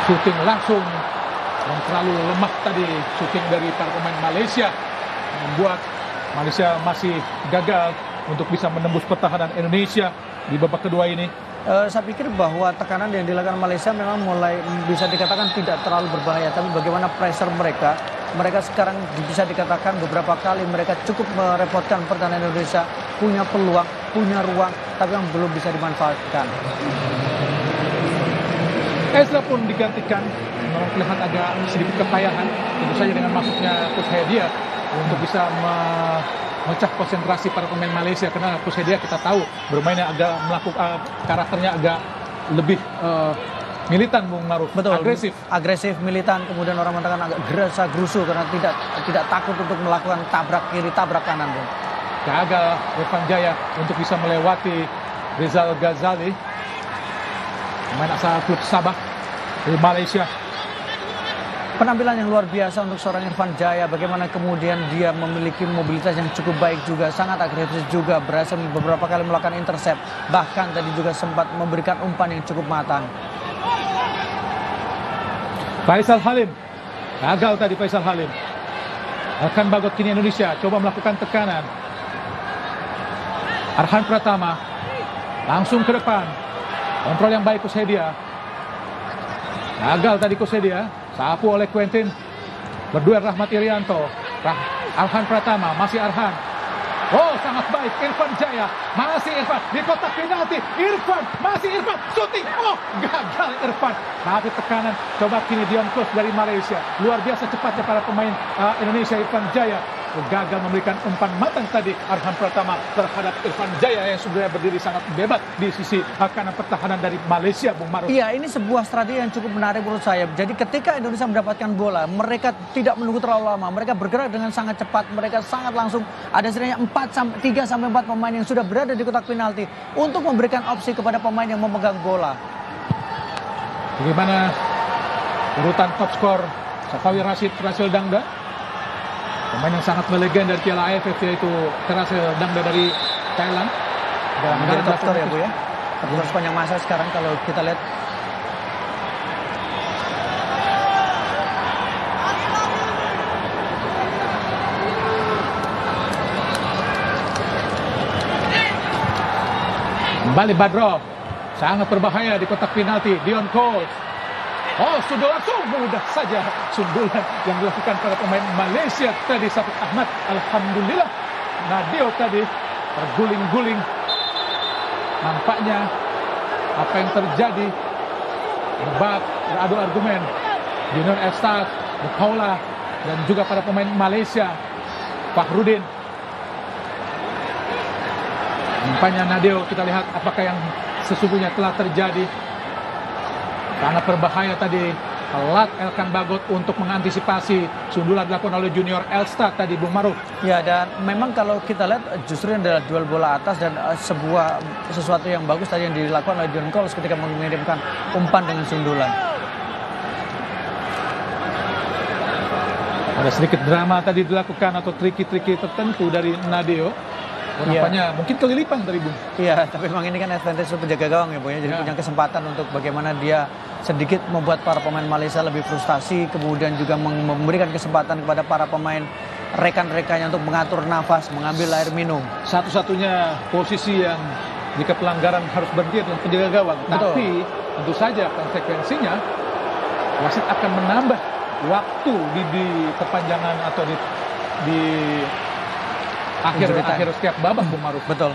Shooting langsung, dan terlalu lemah tadi shooting dari para pemain Malaysia, membuat Malaysia masih gagal untuk bisa menembus pertahanan Indonesia di babak kedua ini. Saya pikir bahwa tekanan yang dilakukan Malaysia memang mulai bisa dikatakan tidak terlalu berbahaya, tapi bagaimana pressure mereka sekarang bisa dikatakan beberapa kali mereka cukup merepotkan pertahanan Indonesia, punya peluang, punya ruang, tapi yang belum bisa dimanfaatkan. Ezra pun digantikan, memang terlihat agak sedikit kepayahan, tentu saja dengan masuknya Coach Hedia untuk bisa memecah konsentrasi para pemain Malaysia, karena Coach Hedia kita tahu bermainnya agak melakukan karakternya agak lebih militan, Bung Maruf. Betul, agresif, militan, kemudian orang mengatakan agak gerasa gerusu karena tidak takut untuk melakukan tabrak kiri, tabrak kanan, Bung. Gagal Irfan Jaya untuk bisa melewati Rizal Ghazali, pemain asal klub Sabah di Malaysia. Penampilan yang luar biasa untuk seorang Irfan Jaya, bagaimana kemudian dia memiliki mobilitas yang cukup baik juga, sangat agresif juga, berhasil beberapa kali melakukan intercept, bahkan tadi juga sempat memberikan umpan yang cukup matang. Faisal Halim, gagal tadi Faisal Halim. Elkan Bagot, kini Indonesia coba melakukan tekanan. Arhan Pratama langsung ke depan, kontrol yang baik Kusedia. Gagal tadi Kusedia, sapu oleh Quentin. Berduel Rahmat Irianto, Arhan Pratama, masih Arhan. Oh, sangat baik Irfan Jaya, masih Irfan di kotak penalti. Masih Irfan, shooting. Oh, gagal Irfan. Tapi tekanan, coba kini Dion Kos dari Malaysia. Luar biasa cepatnya para pemain Indonesia. Irfan Jaya gagal memberikan umpan matang tadi Arhan Pratama terhadap Irfan Jaya yang sudah berdiri sangat bebas di sisi kanan pertahanan dari Malaysia, Bung Maruf. Iya, ini sebuah strategi yang cukup menarik menurut saya. Jadi ketika Indonesia mendapatkan bola, mereka tidak menunggu terlalu lama. Mereka bergerak dengan sangat cepat. Mereka sangat langsung. Ada setidaknya 3-4 pemain yang sudah berada di kotak penalti untuk memberikan opsi kepada pemain yang memegang bola. Bagaimana urutan top skor? Safawi Rashid, Terasil Dangda. Pemain yang sangat melegenda dari Piala AFF, yaitu Terasil Dangda dari Thailand. Dan menjadi top skor ya Bu ya. Top skor sepanjang masa sekarang kalau kita lihat. Kembali Badro, sangat berbahaya di kotak penalti. Dion Coles. Oh, sudah langsung mudah saja sundulan yang dilakukan pada pemain Malaysia tadi, Syafiq Ahmad. Alhamdulillah, Nadio tadi terguling-guling. Nampaknya apa yang terjadi debat, beradu argumen Junior Estad, De Paula, dan juga para pemain Malaysia, Fahrudin. Nampaknya Nadio, kita lihat apakah yang sesungguhnya telah terjadi. Sangat berbahaya tadi alat Elkan Bagot untuk mengantisipasi sundulan dilakukan oleh Junior Elstad tadi, Bung Maruf. Ya, dan memang kalau kita lihat justru adalah duel bola atas dan sesuatu yang bagus tadi yang dilakukan oleh Dion Coles ketika mengirimkan umpan dengan sundulan. Ada sedikit drama tadi dilakukan atau triki-triki tertentu dari Nadio. Nampaknya mungkin kelilipan tadi, Bung. Iya, tapi memang ini kan advantage penjaga gawang ya, Bu ya. Jadi punya kesempatan untuk bagaimana dia sedikit membuat para pemain Malaysia lebih frustasi, kemudian juga memberikan kesempatan kepada para pemain rekan-rekannya untuk mengatur nafas, mengambil air minum. Satu-satunya posisi yang jika pelanggaran harus berhenti adalah penjaga gawang. Betul. Tapi tentu saja konsekuensinya wasit akan menambah waktu di perpanjangan atau di akhir setiap babak, Bung Maruf. Betul.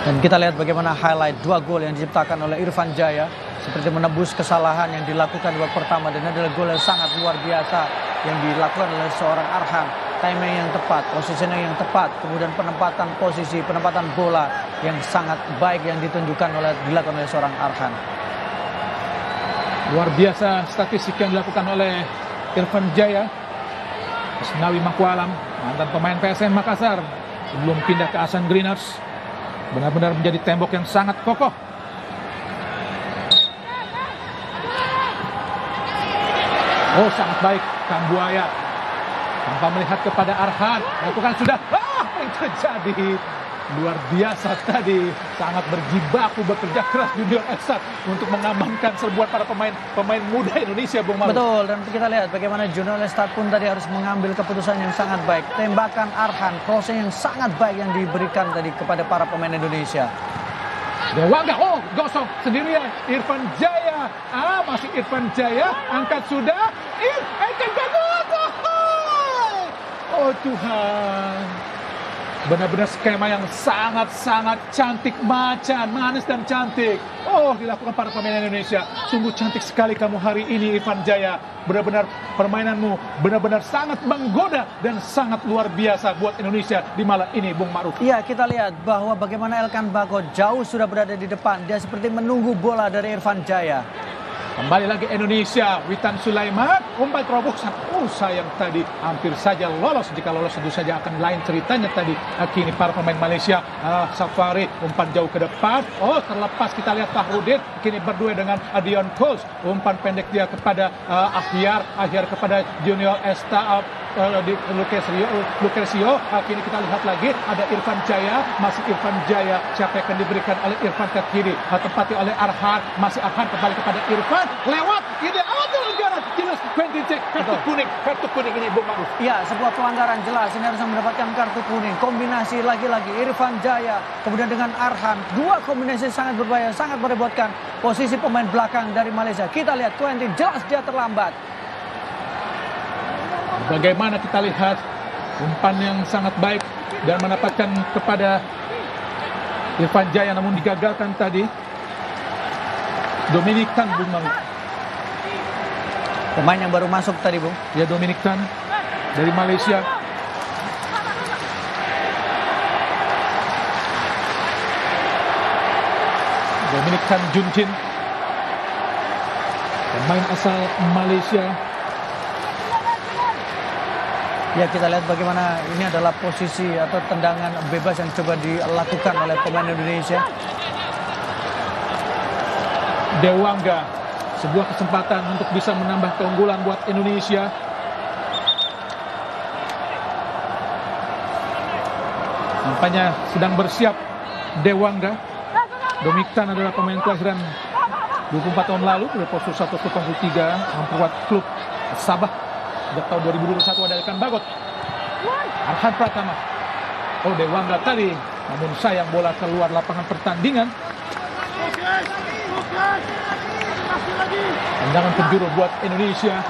Dan kita lihat bagaimana highlight 2 gol yang diciptakan oleh Irfan Jaya seperti menebus kesalahan yang dilakukan di babak pertama, dan adalah gol yang sangat luar biasa yang dilakukan oleh seorang Arhan. Timing yang tepat, positioning yang tepat, kemudian penempatan posisi, penempatan bola yang sangat baik yang dilakukan oleh seorang Arhan. Luar biasa statistik yang dilakukan oleh Irfan Jaya. Asnawi Mangkualam, mantan pemain PSM Makassar, sebelum pindah ke Asan Greeners, benar-benar menjadi tembok yang sangat kokoh. Oh, sangat baik Kambuaya, tanpa melihat kepada Arhan, lakukan sudah. Apa yang terjadi? Luar biasa tadi, sangat berjibaku, bekerja keras Junior Elstad untuk mengamankan serbuan para pemain muda Indonesia, Bung Maruf. Betul, dan kita lihat bagaimana Junior Elstad pun tadi harus mengambil keputusan yang sangat baik. Tembakan Arhan, crossing yang sangat baik yang diberikan tadi kepada para pemain Indonesia. Dewangga, oh gosok sendirian Irfan Jaya. Masih Irfan Jaya, angkat sudah. Elkan Bagot. Oh Tuhan. Benar-benar skema yang sangat-sangat cantik, macan, manis dan cantik. Oh, dilakukan para pemain Indonesia. Sungguh cantik sekali kamu hari ini, Irfan Jaya. Benar-benar permainanmu benar-benar sangat menggoda dan sangat luar biasa buat Indonesia di malam ini, Bung Maruf. Iya, kita lihat bahwa bagaimana Elkan Bagot jauh sudah berada di depan. Dia seperti menunggu bola dari Irfan Jaya. Kembali lagi Indonesia, Witan Sulaiman, umpan terobosan. Oh, sayang tadi hampir saja lolos. Jika lolos tentu saja akan lain ceritanya tadi. Kini para pemain Malaysia, Safari umpan jauh ke depan. Oh, terlepas kita lihat Fahrudin kini berdua dengan Dion Coles. Umpan pendek dia kepada Ahyar kepada Junior Elstad di Lucresio. Kini kita lihat lagi ada Irfan Jaya, masih Irfan Jaya. Siapa yang akan diberikan oleh Irfan ke kiri? Tempati oleh Arhan, masih Arhan kembali kepada Irfan. Lewat, ini pelanggaran jelas. Quentin Cek, kartu kuning ini, Bung Maruf. Iya, sebuah pelanggaran jelas. Ini harus mendapatkan kartu kuning. Kombinasi lagi-lagi Irfan Jaya kemudian dengan Arhan. 2 kombinasi sangat berbahaya, sangat merepotkan posisi pemain belakang dari Malaysia. Kita lihat Quentin, jelas dia terlambat. Bagaimana kita lihat umpan yang sangat baik dan mendapatkan kepada Irfan Jaya, namun digagalkan tadi. Dominic Tan, Bung Maruf. Pemain yang baru masuk tadi, Bung. Ya, Dominic Tan. dari Malaysia. Dominic Tan Jun Chin, pemain asal Malaysia. Ya, kita lihat bagaimana ini adalah posisi atau tendangan bebas yang coba dilakukan oleh pemain Indonesia. Dewangga, sebuah kesempatan untuk bisa menambah keunggulan buat Indonesia. Nampaknya sedang bersiap Dewangga. Dominic Tan adalah pemain kelahiran 24 tahun lalu dari postur 1 klub 3 memperkuat klub Sabah. Sejak tahun 2021 ada Elkan Bagot, Arhan Pratama. Oh, Dewangga tadi, namun sayang bola keluar lapangan pertandingan. Tendangan penjuru buat Indonesia.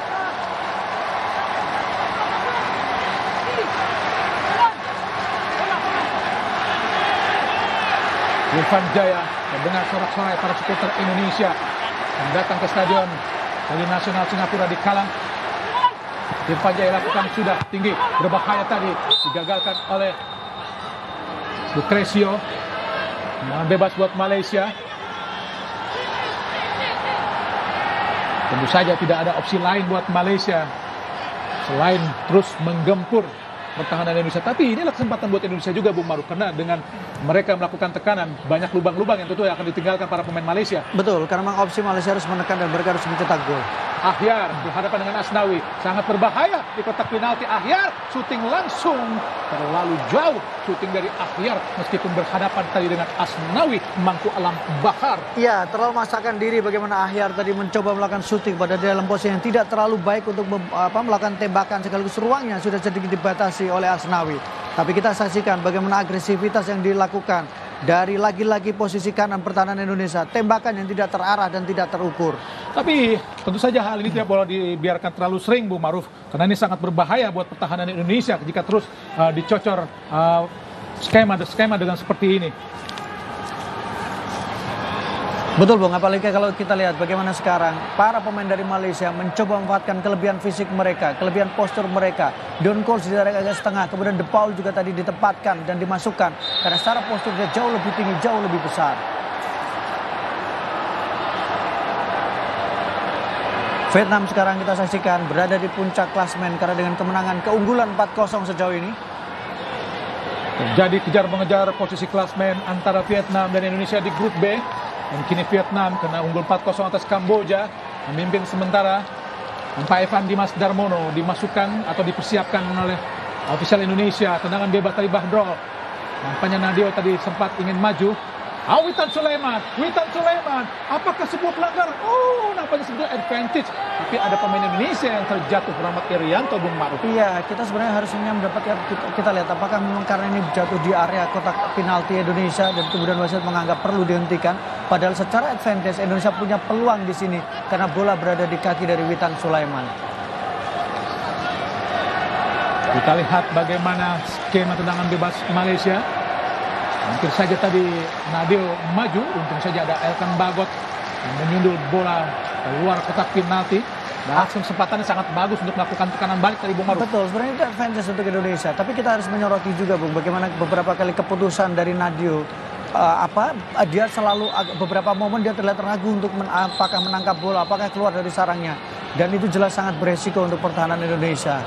Irfan Jaya mendengar sorak-sorai para supporter Indonesia yang datang ke stadion Stadion Nasional Singapura di Kallang. Irfan Jaya lakukan sudah tinggi, berbahaya tadi, digagalkan oleh Lucrecio. Bebas buat Malaysia. Tentu saja tidak ada opsi lain buat Malaysia selain terus menggempur pertahanan Indonesia. Tapi inilah kesempatan buat Indonesia juga, Bung Maruf, karena dengan mereka melakukan tekanan, banyak lubang-lubang yang tentu akan ditinggalkan para pemain Malaysia. Betul, karena memang opsi Malaysia harus menekan dan mereka harus mencetak gol. Ahyar berhadapan dengan Asnawi, sangat berbahaya di kotak penalti. Ahyar syuting langsung terlalu jauh, syuting dari Ahyar meskipun berhadapan tadi dengan Asnawi Mangku Alam Bahar. Iya, terlalu memaksakan diri bagaimana Ahyar tadi mencoba melakukan syuting pada dalam posisi yang tidak terlalu baik untuk melakukan tembakan, sekaligus ruangnya sudah sedikit dibatasi oleh Asnawi. Tapi kita saksikan bagaimana agresivitas yang dilakukan dari lagi-lagi posisi kanan pertahanan Indonesia, tembakan yang tidak terarah dan tidak terukur. Tapi tentu saja hal ini tidak boleh dibiarkan terlalu sering, Bung Maruf, karena ini sangat berbahaya buat pertahanan Indonesia jika terus dicocor skema dengan seperti ini. Betul, Bung, apalagi kalau kita lihat bagaimana sekarang para pemain dari Malaysia mencoba memanfaatkan kelebihan fisik mereka, kelebihan postur mereka. Don Coles di daerah agak setengah, kemudian De Paul juga tadi ditempatkan dan dimasukkan karena secara posturnya jauh lebih tinggi, jauh lebih besar. Vietnam sekarang kita saksikan berada di puncak klasmen karena dengan kemenangan keunggulan 4-0 sejauh ini. Terjadi kejar-mengejar posisi klasmen antara Vietnam dan Indonesia di grup B. Dan kini Vietnam kena unggul 4-0 atas Kamboja, memimpin sementara. Pak Evan Dimas Darmono dimasukkan atau dipersiapkan oleh ofisial Indonesia. Tendangan bebas dari Bahdrol. Nampaknya Nadio tadi sempat ingin maju. Witan Sulaiman, apakah sebuah pelanggaran? Oh, nampaknya sebuah advantage. Tapi ada pemain Indonesia yang terjatuh, Rahmat Irianto, Bung Maruf. Iya, kita sebenarnya harusnya mendapatkan, kita lihat apakah memang karena ini jatuh di area kotak penalti Indonesia dan kemudian wasit menganggap perlu dihentikan. Padahal secara advantage Indonesia punya peluang di sini karena bola berada di kaki dari Witan Sulaiman. Kita lihat bagaimana skema tendangan bebas Malaysia. Hampir saja tadi Nadio maju, untung saja ada Elkan Bagot yang menyundul bola keluar kotak penalti. Dan kesempatannya sangat bagus untuk melakukan tekanan balik dari Bung Maruf. Betul, sebenarnya itu advantage untuk Indonesia. Tapi kita harus menyoroti juga, Bung, bagaimana beberapa kali keputusan dari Nadio. Dia selalu beberapa momen dia terlihat ragu untuk apakah menangkap bola, apakah keluar dari sarangnya. Dan itu jelas sangat beresiko untuk pertahanan Indonesia.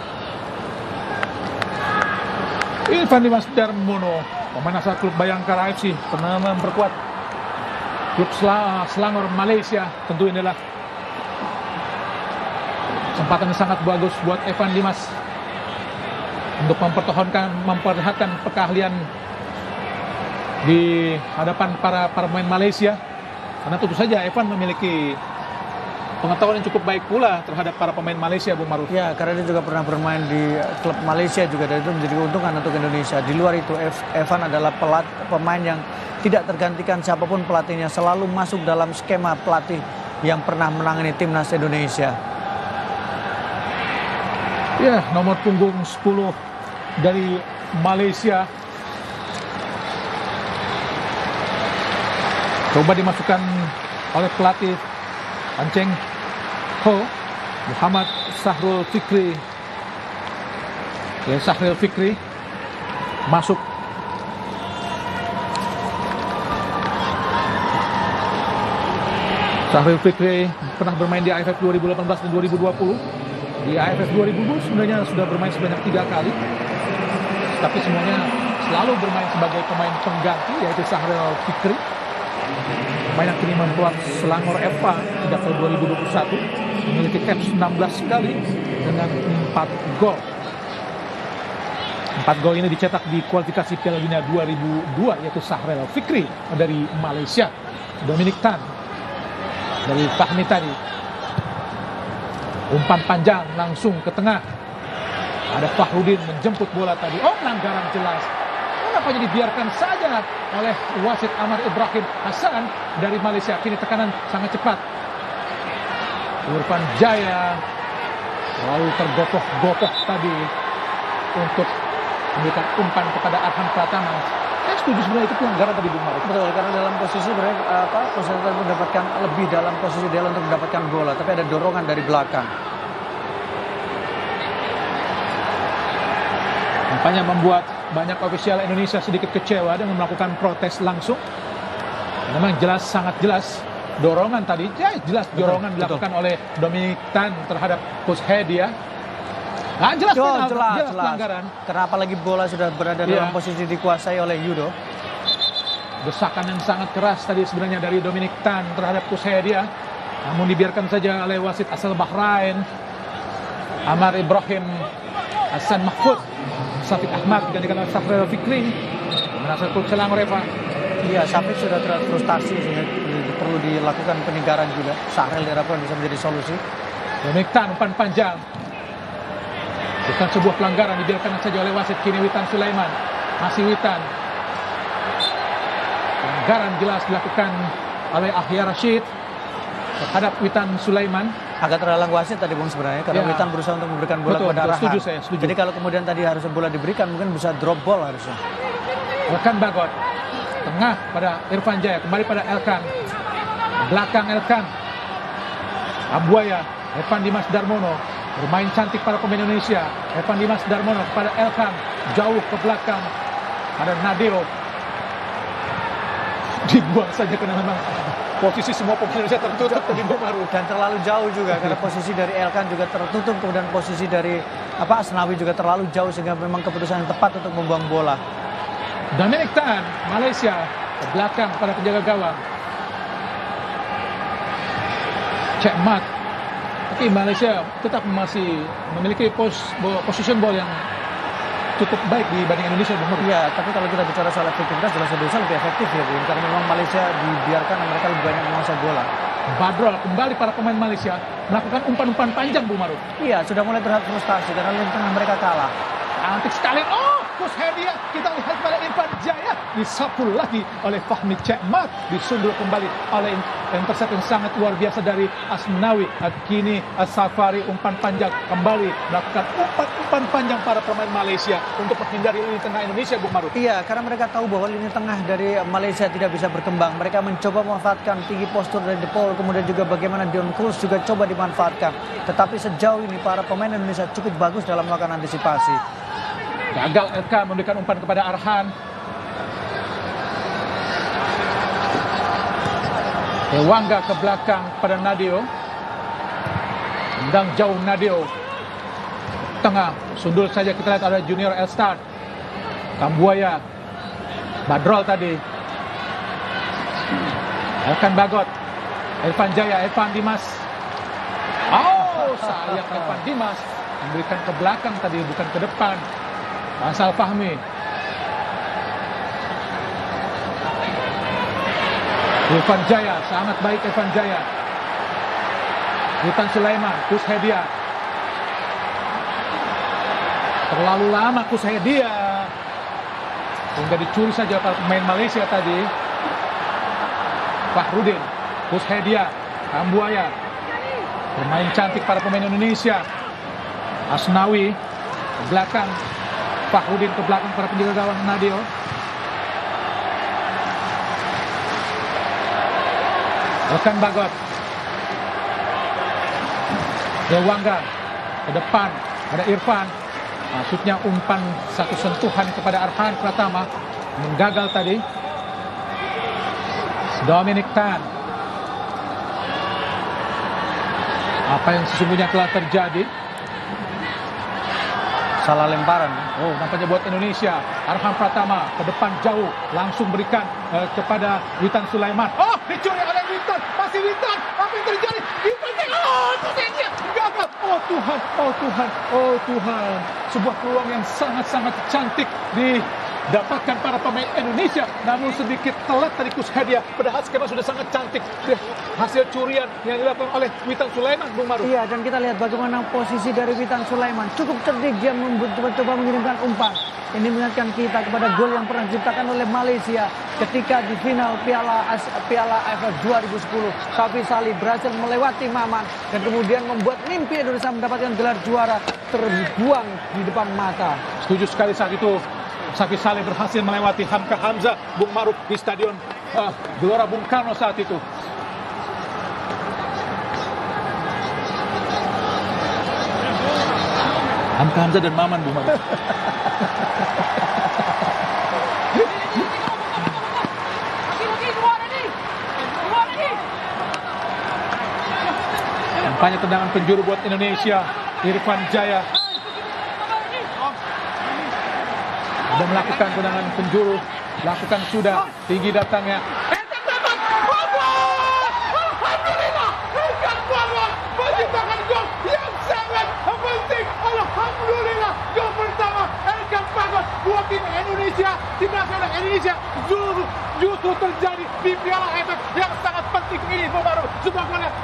Irfan Dimas Darmono, pemain asal klub Bayangkara FC, pernah memperkuat klub Selangor Malaysia. Tentu inilah kesempatan yang sangat bagus buat Evan Dimas untuk memperlihatkan keahlian di hadapan para pemain Malaysia. Karena tentu saja Evan memiliki pengetahuan yang cukup baik pula terhadap para pemain Malaysia, Bung Maruf. Ya, karena dia juga pernah bermain di klub Malaysia juga, dan itu menjadi keuntungan untuk Indonesia. Di luar itu, Evan adalah pemain yang tidak tergantikan siapapun pelatihnya, selalu masuk dalam skema pelatih yang pernah menangani timnas Indonesia. Ya, nomor punggung 10 dari Malaysia. Coba dimasukkan oleh pelatih Panceng Ho, Muhammad Sahrul Fikri. Ya, Sahril Fikri masuk. Sahril Fikri pernah bermain di AFF 2018 dan 2020. Di AFF 2020 sebenarnya sudah bermain sebanyak 3 kali. Tapi semuanya selalu bermain sebagai pemain pengganti, yaitu Sahril Fikri. Pemain yang kini membuat Selangor FA sejak tahun 2021. Memiliki caps 16 kali dengan 4 gol. 4 gol ini dicetak di kualifikasi Piala Dunia 2002, yaitu Sahril Fikri dari Malaysia. Dominic Tan dari Fahmi tadi. Umpan panjang langsung ke tengah. Ada Fahrudin menjemput bola tadi. Oh, pelanggaran jelas. Kenapa dibiarkan saja oleh wasit Amar Ibrahim Hasan dari Malaysia. Kini tekanan sangat cepat. Irfan Jaya lalu tergopoh-gopoh tadi untuk memberikan umpan kepada Arhan Pratama. Saya setuju sebenarnya itu pelanggaran tadi, Bung Marif. Betul, karena dalam posisi posisi mendapatkan lebih dalam posisi dia untuk mendapatkan bola, tapi ada dorongan dari belakang. Nampaknya membuat banyak ofisial Indonesia sedikit kecewa dan melakukan protes langsung. Memang jelas, sangat jelas dorongan tadi. Ya, jelas dorongan dilakukan oleh Dominic Tan terhadap Coach Hedia. Nah, jelas pelanggaran. Kenapa lagi bola sudah berada dalam posisi dikuasai oleh Yudo? Desakan yang sangat keras tadi sebenarnya dari Dominic Tan terhadap Coach Hedia. Namun dibiarkan saja oleh wasit asal Bahrain, Amar Ibrahim Hasan Mahfud. Syafiq Ahmad digantikan oleh Sahril Fikri. Menasih klub Selangor FA. Iya, Syafiq sudah frustasi sehingga perlu dilakukan peninggaran juga. Sahril diharapkan bisa menjadi solusi. Dominic Tan umpan panjang. Bukan sebuah pelanggaran, dibiarkan saja oleh wasit. Kini Witan Sulaiman. Masih Witan. Pelanggaran jelas dilakukan oleh Ahya Rashid terhadap Witan Sulaiman. Agak terhalang wasit tadi Bung sebenarnya karena Witan berusaha untuk memberikan bola kepada Arhan. Setuju saya, setuju. Jadi kalau kemudian tadi harusnya bola diberikan, mungkin bisa drop ball harusnya. Elkan Bagot. Tengah pada Irfan Jaya, kembali pada Elkan. Belakang Elkan. Ambuaya, Evan Dimas Darmono. Bermain cantik para pemain Indonesia. Evan Dimas Darmono kepada Elkan. Jauh ke belakang. Ada Nadeo. Dibuang saja karena memang posisi semua pemain Indonesia tertutup tadi baru. Dan terlalu jauh juga karena posisi dari Elkan juga tertutup. Kemudian posisi dari Asnawi juga terlalu jauh sehingga memang keputusan yang tepat untuk membuang bola. Dominic Tan, Malaysia. Ke belakang pada penjaga gawang. Cek Mat. Tapi Malaysia tetap masih memiliki position ball yang cukup baik dibanding Indonesia. Iya, tapi kalau kita bicara soal efektivitas, jelas Indonesia lebih efektif ya, Bung. Karena memang Malaysia dibiarkan mereka lebih banyak menguasai bola. Badrol kembali para pemain Malaysia melakukan umpan-umpan panjang, Bu Maruf. Iya, sudah mulai terlihat frustasi karena lini tengah mereka kalah. Cantik sekali. Oh, Coach Hedia. Kita lihat pada Irfan Jaya. Disapu lagi oleh Fahmi Cekmat. Disundul kembali oleh intercept yang sangat luar biasa dari Asnawi. Kini Safari umpan panjang kembali melakukan umpan panjang para pemain Malaysia untuk menghindari lini tengah Indonesia, Bung Maruf. Iya, karena mereka tahu bahwa lini tengah dari Malaysia tidak bisa berkembang. Mereka mencoba memanfaatkan tinggi postur dari De Paul, kemudian juga bagaimana Dion Cruz juga coba dimanfaatkan. Tetapi sejauh ini para pemain Indonesia cukup bagus dalam melakukan antisipasi. Gagal LK memberikan umpan kepada Arhan. Dewangga ke belakang pada Nadeo. Tendang jauh Nadeo. Tengah, sundul saja kita lihat ada Junior Elstar. Kambuaya. Badrol tadi. Elkan Bagot. Irfan Jaya, Evan Dimas. Oh, sayang Evan Dimas. Memberikan ke belakang tadi, bukan ke depan. Asal Fahmi. Irfan Jaya, sangat baik Irfan Jaya. Witan Sulaiman, Coach Hedia. Terlalu lama Coach Hedia. Hingga dicuri saja para pemain Malaysia tadi. Fahrudin, Coach Hedia, Kambuaya. Bermain cantik para pemain Indonesia. Asnawi ke belakang. Fahrudin ke belakang para penjaga gawang Nadeo. Elkan Bagot. Dewangga ke depan. Ada Irfan. Maksudnya umpan satu sentuhan kepada Arhan Pratama menggagal tadi. Dominic Tan. Apa yang sesungguhnya telah terjadi? Salah lemparan. Oh, nampaknya buat Indonesia. Arhan Pratama ke depan jauh, langsung berikan kepada Witan Sulaiman. Oh, dicuri oleh Witan. Masih Witan. Apa yang terjadi? Witan, oh, posisinya gagal. Oh Tuhan, oh Tuhan, oh Tuhan. Sebuah peluang yang sangat-sangat cantik didapatkan para pemain Indonesia, namun sedikit telat tadi Kushadia. Padahal skema sudah sangat cantik. Hasil curian yang dilakukan oleh Witan Sulaiman, Bung Maru. Iya, dan kita lihat bagaimana posisi dari Witan Sulaiman. Cukup cerdik dia mencoba mengirimkan umpan. Ini mengingatkan kita kepada gol yang pernah diciptakan oleh Malaysia ketika di final Piala AFF 2010. Safi Salih berhasil melewati Maman dan kemudian membuat mimpi Indonesia mendapatkan gelar juara terbuang di depan mata. Setuju sekali saat itu. Safi Saleh berhasil melewati Hamka Hamzah, Bung Maruf, di stadion Gelora Bung Karno saat itu. Hamka Hamzah dan Maman, Bung Maruf. Nampaknya tendangan penjuru buat Indonesia. Irfan Jaya sudah melakukan tendangan penjuru, lakukan sudah, tinggi datangnya. Alhamdulillah, Elkan Bagot menciptakan gol yang sangat penting. Alhamdulillah, gol pertama Elkan Bagot buat tim Indonesia. Tim nasional Indonesia justru terjadi di Piala AFF yang sangat penting ini, Bung Maru. Sebuah gol yang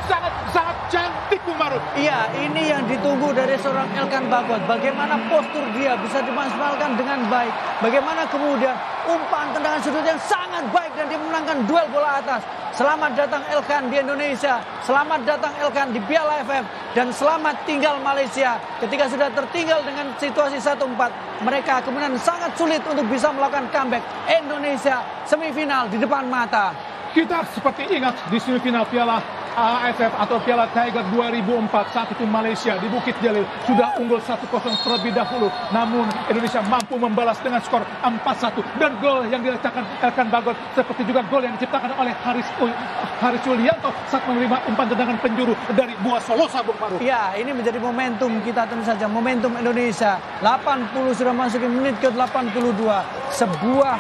sangat cantik, Bung Maru. Iya, ini yang ditunggu dari seorang Elkan Bagot. Bagaimana postur dia bisa dimaksimalkan dengan baik. Bagaimana kemudian umpan tendangan sudut yang sangat baik dan dia memenangkan duel bola atas. Selamat datang Elkan di Indonesia. Selamat datang Elkan di Piala AFF. Dan selamat tinggal Malaysia. Ketika sudah tertinggal dengan situasi 1-4, mereka kemudian sangat sulit untuk bisa melakukan comeback. Indonesia semifinal di depan mata. Kita seperti ingat di semifinal Piala AFF atau Piala Tiger 2004, saat itu Malaysia di Bukit Jalil sudah unggul 1-0 terlebih dahulu, namun Indonesia mampu membalas dengan skor 4-1 dan gol yang dirasakan Elkan Bagot seperti juga gol yang diciptakan oleh Haris Yulianto saat menerima umpan tendangan penjuru dari Bua Solosa, Bung Maru. Ya, ini menjadi momentum kita tentu saja, momentum Indonesia. 80 sudah masuk ke menit ke-82. Sebuah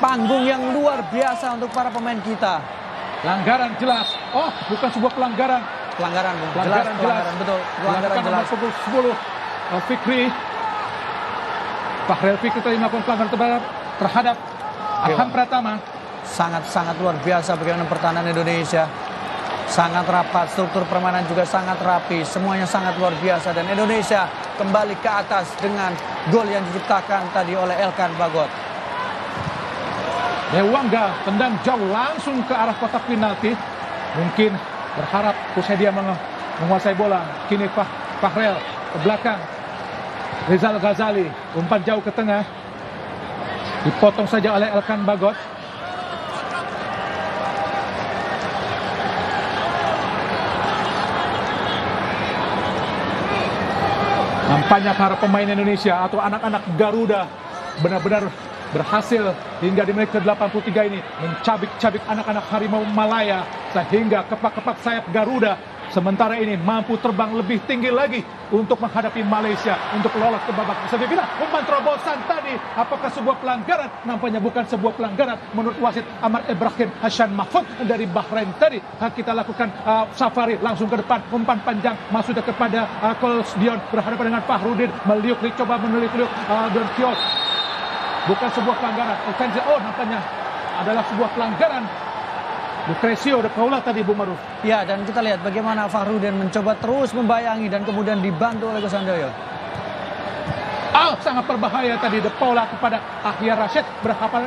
panggung yang luar biasa untuk para pemain kita. Pelanggaran jelas. Oh, bukan sebuah pelanggaran. Pelanggaran, Bung. Pelanggaran jelas. Betul. Pelanggaran jelas. Nomor 10 Fikri. Fahrel Fikri tadi melakukan pelanggaran terhadap Arhan Pratama. Sangat-sangat luar biasa bagaimana pertahanan Indonesia. Sangat rapat, struktur permainan juga sangat rapi. Semuanya sangat luar biasa dan Indonesia kembali ke atas dengan gol yang diciptakan tadi oleh Elkan Bagot. Dewangga tendang jauh langsung ke arah kotak penalti. Mungkin berharap Kushadia menguasai bola. Kini Fahrel ke belakang. Rizal Ghazali umpan jauh ke tengah. Dipotong saja oleh Elkan Bagot. Nampaknya para pemain Indonesia atau anak-anak Garuda benar-benar berhasil hingga di menit ke-83 ini mencabik-cabik anak-anak Harimau Malaya sehingga kepak-kepak sayap Garuda sementara ini mampu terbang lebih tinggi lagi untuk menghadapi Malaysia untuk lolos ke babak semifinal. Umpan terobosan tadi, apakah sebuah pelanggaran? Nampaknya bukan sebuah pelanggaran menurut wasit Ahmad Ibrahim Hassan Mahfud dari Bahrain tadi. Kita lakukan safari langsung ke depan, umpan panjang masuknya kepada Coles Dion berhadapan dengan Fahrudin, meliuk coba menilik-liuk Don Kios. Bukan sebuah pelanggaran. Oh, nampaknya adalah sebuah pelanggaran. Lucrezio de Paula tadi, Bung Maruf. Ya, dan kita lihat bagaimana Fahrudin mencoba terus membayangi dan kemudian dibantu oleh Gus Handoyo. sangat berbahaya tadi. De Paula kepada Ahya Rashid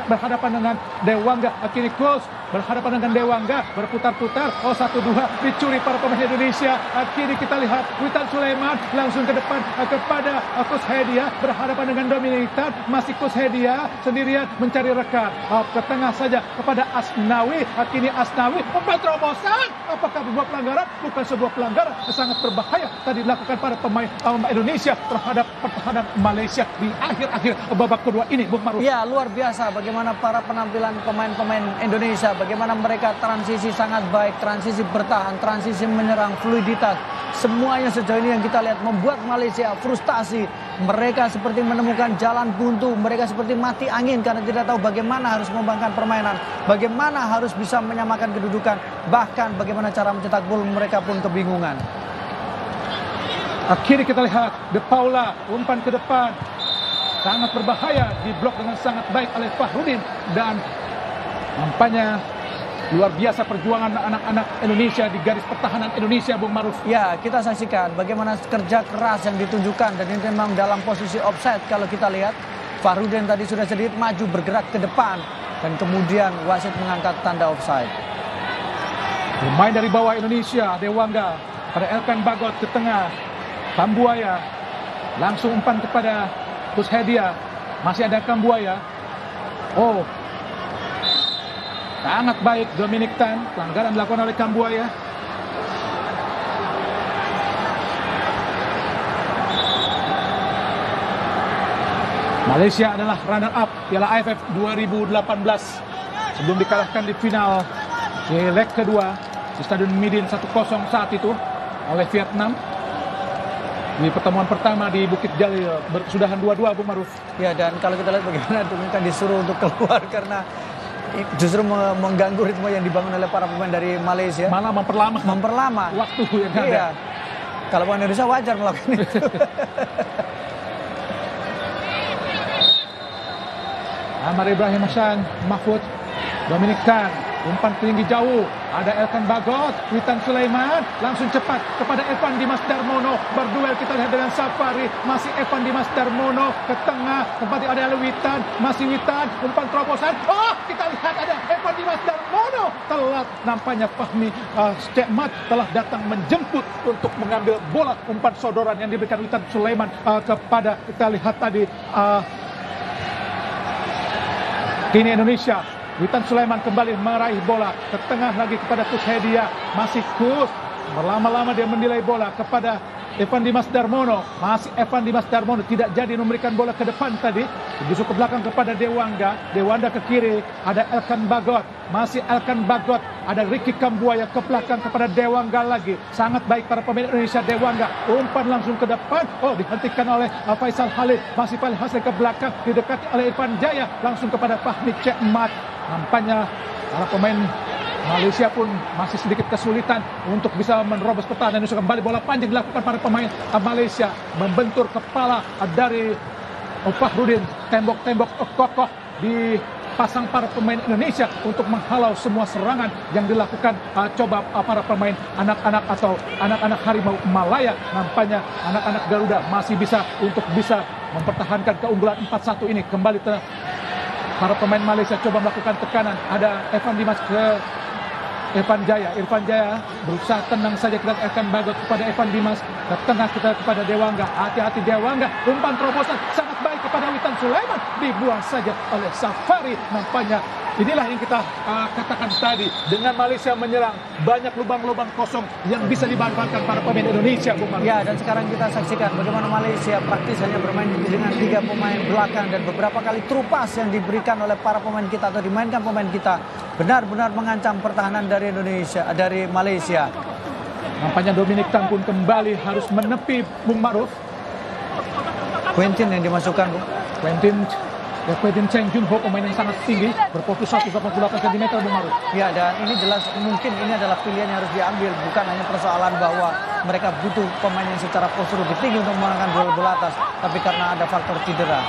berhadapan dengan Dewangga. Kini Kus berhadapan dengan Dewangga, berputar-putar. 1-2 dicuri para pemain Indonesia. Kini kita lihat Witan Sulaiman langsung ke depan kepada Kus Hedia, berhadapan dengan Dominic Tan. Masih Kus Hedia sendirian mencari rekan. Ke tengah saja kepada Asnawi. Kini Asnawi umpan terobosan. Apakah sebuah pelanggaran? Bukan sebuah pelanggaran, sangat berbahaya tadi dilakukan para pemain Indonesia terhadap pertahanan Malaysia di akhir-akhir babak kedua ini, Bung Maruf. Ya, luar biasa bagaimana para penampilan pemain-pemain Indonesia, bagaimana mereka transisi sangat baik, transisi bertahan, transisi menyerang, fluiditas. Semuanya sejauh ini yang kita lihat membuat Malaysia frustasi. Mereka seperti menemukan jalan buntu, mereka seperti mati angin karena tidak tahu bagaimana harus mengembangkan permainan, bagaimana harus bisa menyamakan kedudukan, bahkan bagaimana cara mencetak gol, mereka pun kebingungan. Akhirnya kita lihat De Paula umpan ke depan, sangat berbahaya, diblok dengan sangat baik oleh Fahrudin, dan nampaknya luar biasa perjuangan anak-anak Indonesia di garis pertahanan Indonesia, Bung Maruf. Ya, kita saksikan bagaimana kerja keras yang ditunjukkan, dan ini memang dalam posisi offside. Kalau kita lihat Fahrudin tadi sudah sedikit maju bergerak ke depan, dan kemudian wasit mengangkat tanda offside. Pemain dari bawah Indonesia, Dewangga pada Elkan Bagot ke tengah. Kambuaya langsung umpan kepada Kus Hedia. Masih ada Kambuaya. Oh, sangat baik Dominic Tan. Pelanggaran dilakukan oleh Kambuaya. Malaysia adalah runner up Piala AFF 2018 sebelum dikalahkan di final di leg kedua di Stadion Midin 1-0 saat itu oleh Vietnam. Di pertemuan pertama di Bukit Jalil berkesudahan 2-2, Bung Maruf. Ya, dan kalau kita lihat bagaimana Dominic disuruh untuk keluar karena justru mengganggu ritme yang dibangun oleh para pemain dari Malaysia. Malah memperlama waktu yang ada. Iya. Kalau pemain Indonesia wajar melakukan itu. Amar Ibrahim Hassan, Mahfud, Dominic Tan, umpan tinggi jauh. Ada Elkan Bagot, Witan Sulaiman, langsung cepat kepada Evan Dimas Darmono. Berduel kita lihat dengan Safari, masih Evan Dimas Darmono ke tengah, kembali ada Witan, masih Witan, umpan terobosan. Oh, kita lihat ada Evan Dimas Darmono. Telat nampaknya Fahmi Cekmat telah datang menjemput untuk mengambil bola umpan sodoran yang diberikan Witan Sulaiman kepada, kita lihat tadi, kini Indonesia. Witan Sulaiman kembali meraih bola ke tengah lagi kepada Kus Hedia. Masih Kus, berlama-lama dia menilai bola kepada Evan Dimas Darmono. Masih Evan Dimas Darmono tidak jadi memberikan bola ke depan tadi. Justru ke belakang kepada Dewangga. Dewangga ke kiri, ada Elkan Bagot. Masih Elkan Bagot, ada Ricky Kambuaya ke belakang kepada Dewangga lagi. Sangat baik para pemain Indonesia. Dewangga umpan langsung ke depan. Oh, dihentikan oleh Faisal Khalid. Masih Faisal Khalid ke belakang, didekati oleh Irfan Jaya langsung kepada Fahmi Cekmat. Nampaknya para pemain Malaysia pun masih sedikit kesulitan untuk bisa menerobos pertahanan Indonesia. Kembali bola panjang dilakukan para pemain Malaysia, membentur kepala dari Fahrudin. Tembok-tembok kokoh dipasang para pemain Indonesia untuk menghalau semua serangan yang dilakukan coba para pemain anak-anak atau anak-anak harimau Malaya. Nampaknya anak-anak Garuda masih bisa mempertahankan keunggulan 4-1 ini. Kembali para pemain Malaysia coba melakukan tekanan. Ada Evan Dimas ke Irfan Jaya berusaha tenang saja, kita akan Bagot kepada Evan Dimas. Ke tengah kita kepada Dewangga. Hati-hati Dewangga. Umpan terobosan sangat baik kepada Witan Sulaiman. Dibuang saja oleh Safari. Nampaknya inilah yang kita katakan tadi. Dengan Malaysia menyerang, banyak lubang-lubang kosong yang bisa dimanfaatkan para pemain Indonesia, Bung Maruf. Ya, dan sekarang kita saksikan bagaimana Malaysia praktis hanya bermain dengan 3 pemain belakang, dan beberapa kali trupas yang diberikan oleh para pemain kita atau dimainkan pemain kita benar-benar mengancam pertahanan dari Indonesia, dari Malaysia. Nampaknya Dominic Tan pun kembali harus menepi, Bung Maruf. Quentin yang dimasukkan, Bung. Quentin Cheng Junho, pemain yang sangat tinggi, berfokus 188 cm, Bung Maruf. Ya, dan ini jelas mungkin ini adalah pilihan yang harus diambil. Bukan hanya persoalan bahwa mereka butuh pemain yang secara postur lebih tinggi untuk memenangkan bola atas, tapi karena ada faktor cedera.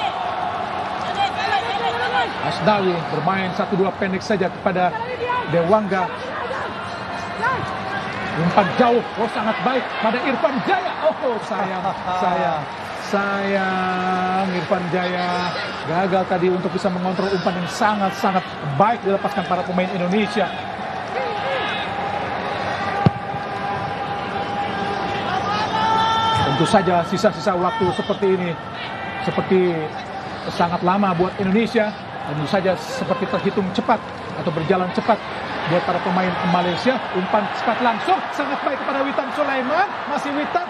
Asnawi bermain 1-2 pendek saja kepada Dewangga. Umpan jauh, oh sangat baik pada Irfan Jaya. Oh sayang. sayang Irfan Jaya gagal tadi untuk bisa mengontrol umpan yang sangat-sangat baik dilepaskan para pemain Indonesia. Tentu saja sisa-sisa waktu seperti ini seperti sangat lama buat Indonesia. Tentu saja seperti terhitung cepat atau berjalan cepat buat para pemain Malaysia. Umpan cepat langsung sangat baik kepada Witan Sulaiman. Masih Witan.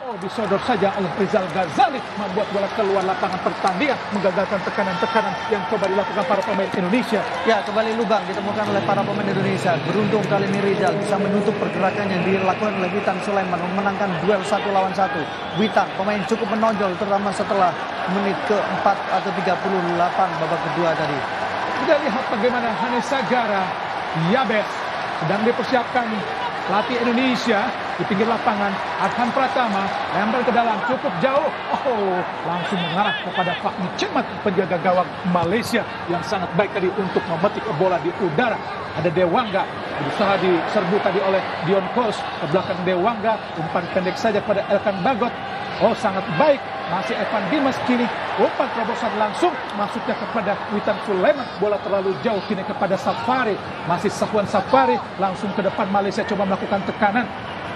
Oh, disodor saja oleh Rizal Ghazali, membuat bola keluar lapangan pertandingan, menggagalkan tekanan-tekanan yang coba dilakukan para pemain Indonesia. Ya, kembali lubang ditemukan oleh para pemain Indonesia. Beruntung kali ini Rizal bisa menutup pergerakan yang dilakukan oleh Witan Sulaiman, memenangkan duel 1 lawan 1. Witan, pemain cukup menonjol, terutama setelah menit ke-4 atau 38 babak kedua tadi. Kita lihat bagaimana Hanis Sagara, Yabes sedang dipersiapkan pelatih Indonesia di pinggir lapangan. Arhan Pratama lempar ke dalam cukup jauh. Oh, langsung mengarah kepada Fahmi Cemat, penjaga gawang Malaysia yang sangat baik tadi untuk memetik bola di udara. Ada Dewangga berusaha diserbu tadi oleh Dion Kos ke belakang Dewangga, umpan pendek saja pada Elkan Bagot. Oh, sangat baik. Masih Evan Dimas kini. Umpan terobosan langsung masuknya kepada Witan Sulaiman. Bola terlalu jauh kini kepada Safari. Masih Safwan Safari. Langsung ke depan Malaysia coba melakukan tekanan.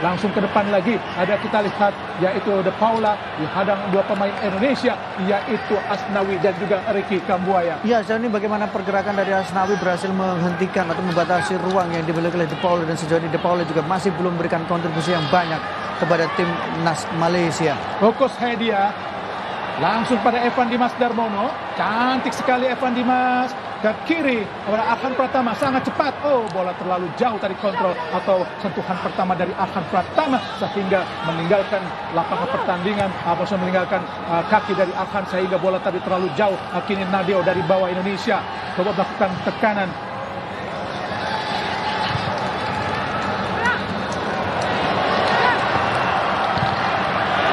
Langsung ke depan lagi. Ada kita lihat yaitu De Paula dihadang dua pemain Indonesia yaitu Asnawi dan juga Ricky Kambuaya. Ya, sejauh ini bagaimana pergerakan dari Asnawi berhasil menghentikan atau membatasi ruang yang dimiliki oleh De Paula, dan sejauh ini De Paula juga masih belum memberikan kontribusi yang banyak kepada timnas Malaysia. Fokus Hedia langsung pada Evan Dimas Darmono. Cantik sekali Evan Dimas ke kiri kepada Arhan Pratama, sangat cepat. Oh, bola terlalu jauh tadi kontrol atau sentuhan pertama dari Arhan Pratama sehingga meninggalkan lapangan pertandingan, maksudnya meninggalkan kaki dari Arhan sehingga bola tadi terlalu jauh. Kini Nadeo dari bawah Indonesia coba melakukan tekanan.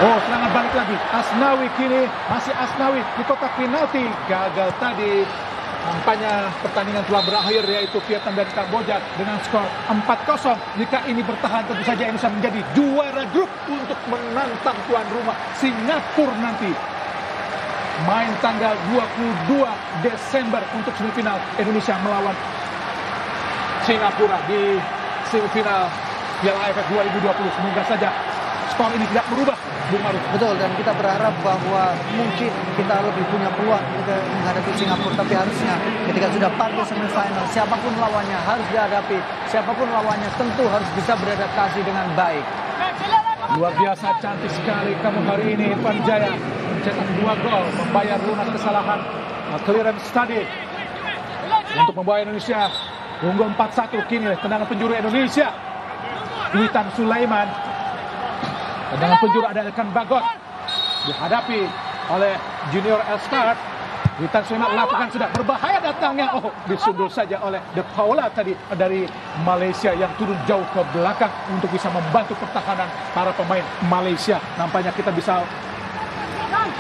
Oh, serangan balik lagi. Asnawi kini, masih Asnawi di kotak penalti. Gagal tadi. Nampaknya pertandingan telah berakhir yaitu Vietnam dan Kamboja dengan skor 4-0. Jika ini bertahan tentu saja Indonesia menjadi juara grup untuk menantang tuan rumah Singapura nanti. Main tanggal 22 Desember untuk semifinal Indonesia melawan Singapura di semifinal Piala AFF 2020. Semoga saja skor ini tidak berubah, Bung Maruf. Betul, dan kita berharap bahwa mungkin kita lebih punya peluang untuk menghadapi Singapura, tapi harusnya ketika sudah partai semifinal, siapapun lawannya harus dihadapi, siapapun lawannya tentu harus bisa beradaptasi dengan baik. Luar biasa cantik sekali kamu hari ini, Irfan Jaya mencetak 2 gol, membayar lunas kesalahan clearance tadi untuk membawa Indonesia unggul 4-1. Kini tendangan penjuru Indonesia, Witan Sulaiman. Tendangan penjuru ada Elkan Bagot dihadapi oleh Junior Elstart. Witan Sulaiman melakukan sudah berbahaya datangnya. Oh, disundul saja oleh De Paula tadi dari Malaysia yang turun jauh ke belakang untuk bisa membantu pertahanan para pemain Malaysia. Nampaknya kita bisa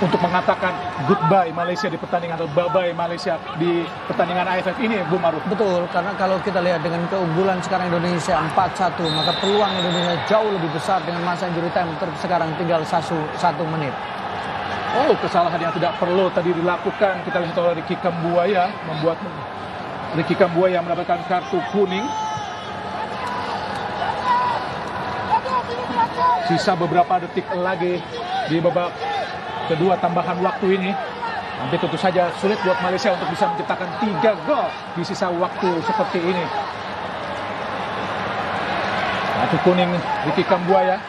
untuk mengatakan goodbye Malaysia di pertandingan atau bye-bye Malaysia di pertandingan AFF ini, Bu Maruf. Betul, karena kalau kita lihat dengan keunggulan sekarang Indonesia 4-1, maka peluang Indonesia jauh lebih besar dengan masa injury time sekarang tinggal 1 menit. Oh, kesalahan yang tidak perlu tadi dilakukan. Kita lihat oleh Ricky Kambuaya, membuat Ricky Kambuaya mendapatkan kartu kuning. Sisa beberapa detik lagi di babak kedua tambahan waktu ini. Tapi tentu saja sulit buat Malaysia untuk bisa menciptakan 3 gol di sisa waktu seperti ini. Kartu kuning Ricky Kambuaya.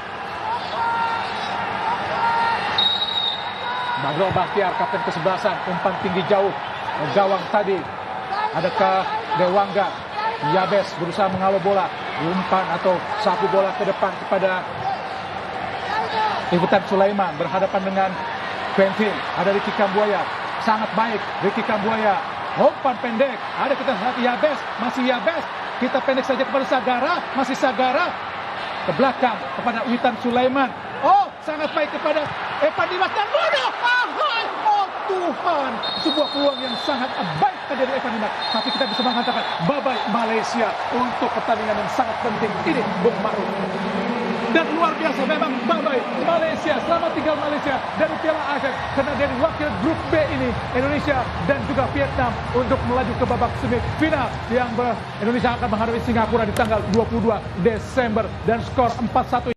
Badro Bahtiar, kapten kesebelasan, umpan tinggi jauh ke gawang tadi. Adakah Dewangga? Yabes berusaha mengawal bola, umpan atau sapu bola ke depan kepada Witan Sulaiman berhadapan dengan Quentin. Ada Ricky Kambuaya, sangat baik Ricky Kambuaya, umpan pendek. Ada kita lihat Yabes, masih Yabes. Kita pendek saja kepada Sagara, masih Sagara ke belakang kepada Witan Sulaiman. Oh, sangat baik kepada Evan Dimas dan Bono. Oh Tuhan, sebuah peluang yang sangat baik dari Evan Dimas. Tapi kita bisa mengatakan bye-bye Malaysia untuk pertandingan yang sangat penting ini, Bung Maruf. Dan luar biasa memang bye-bye Malaysia selama tinggal Malaysia dari Piala ASEAN, karena dari wakil grup B ini Indonesia dan juga Vietnam untuk melaju ke babak semifinal yang Indonesia akan menghadapi Singapura di tanggal 22 Desember dan skor 4-1.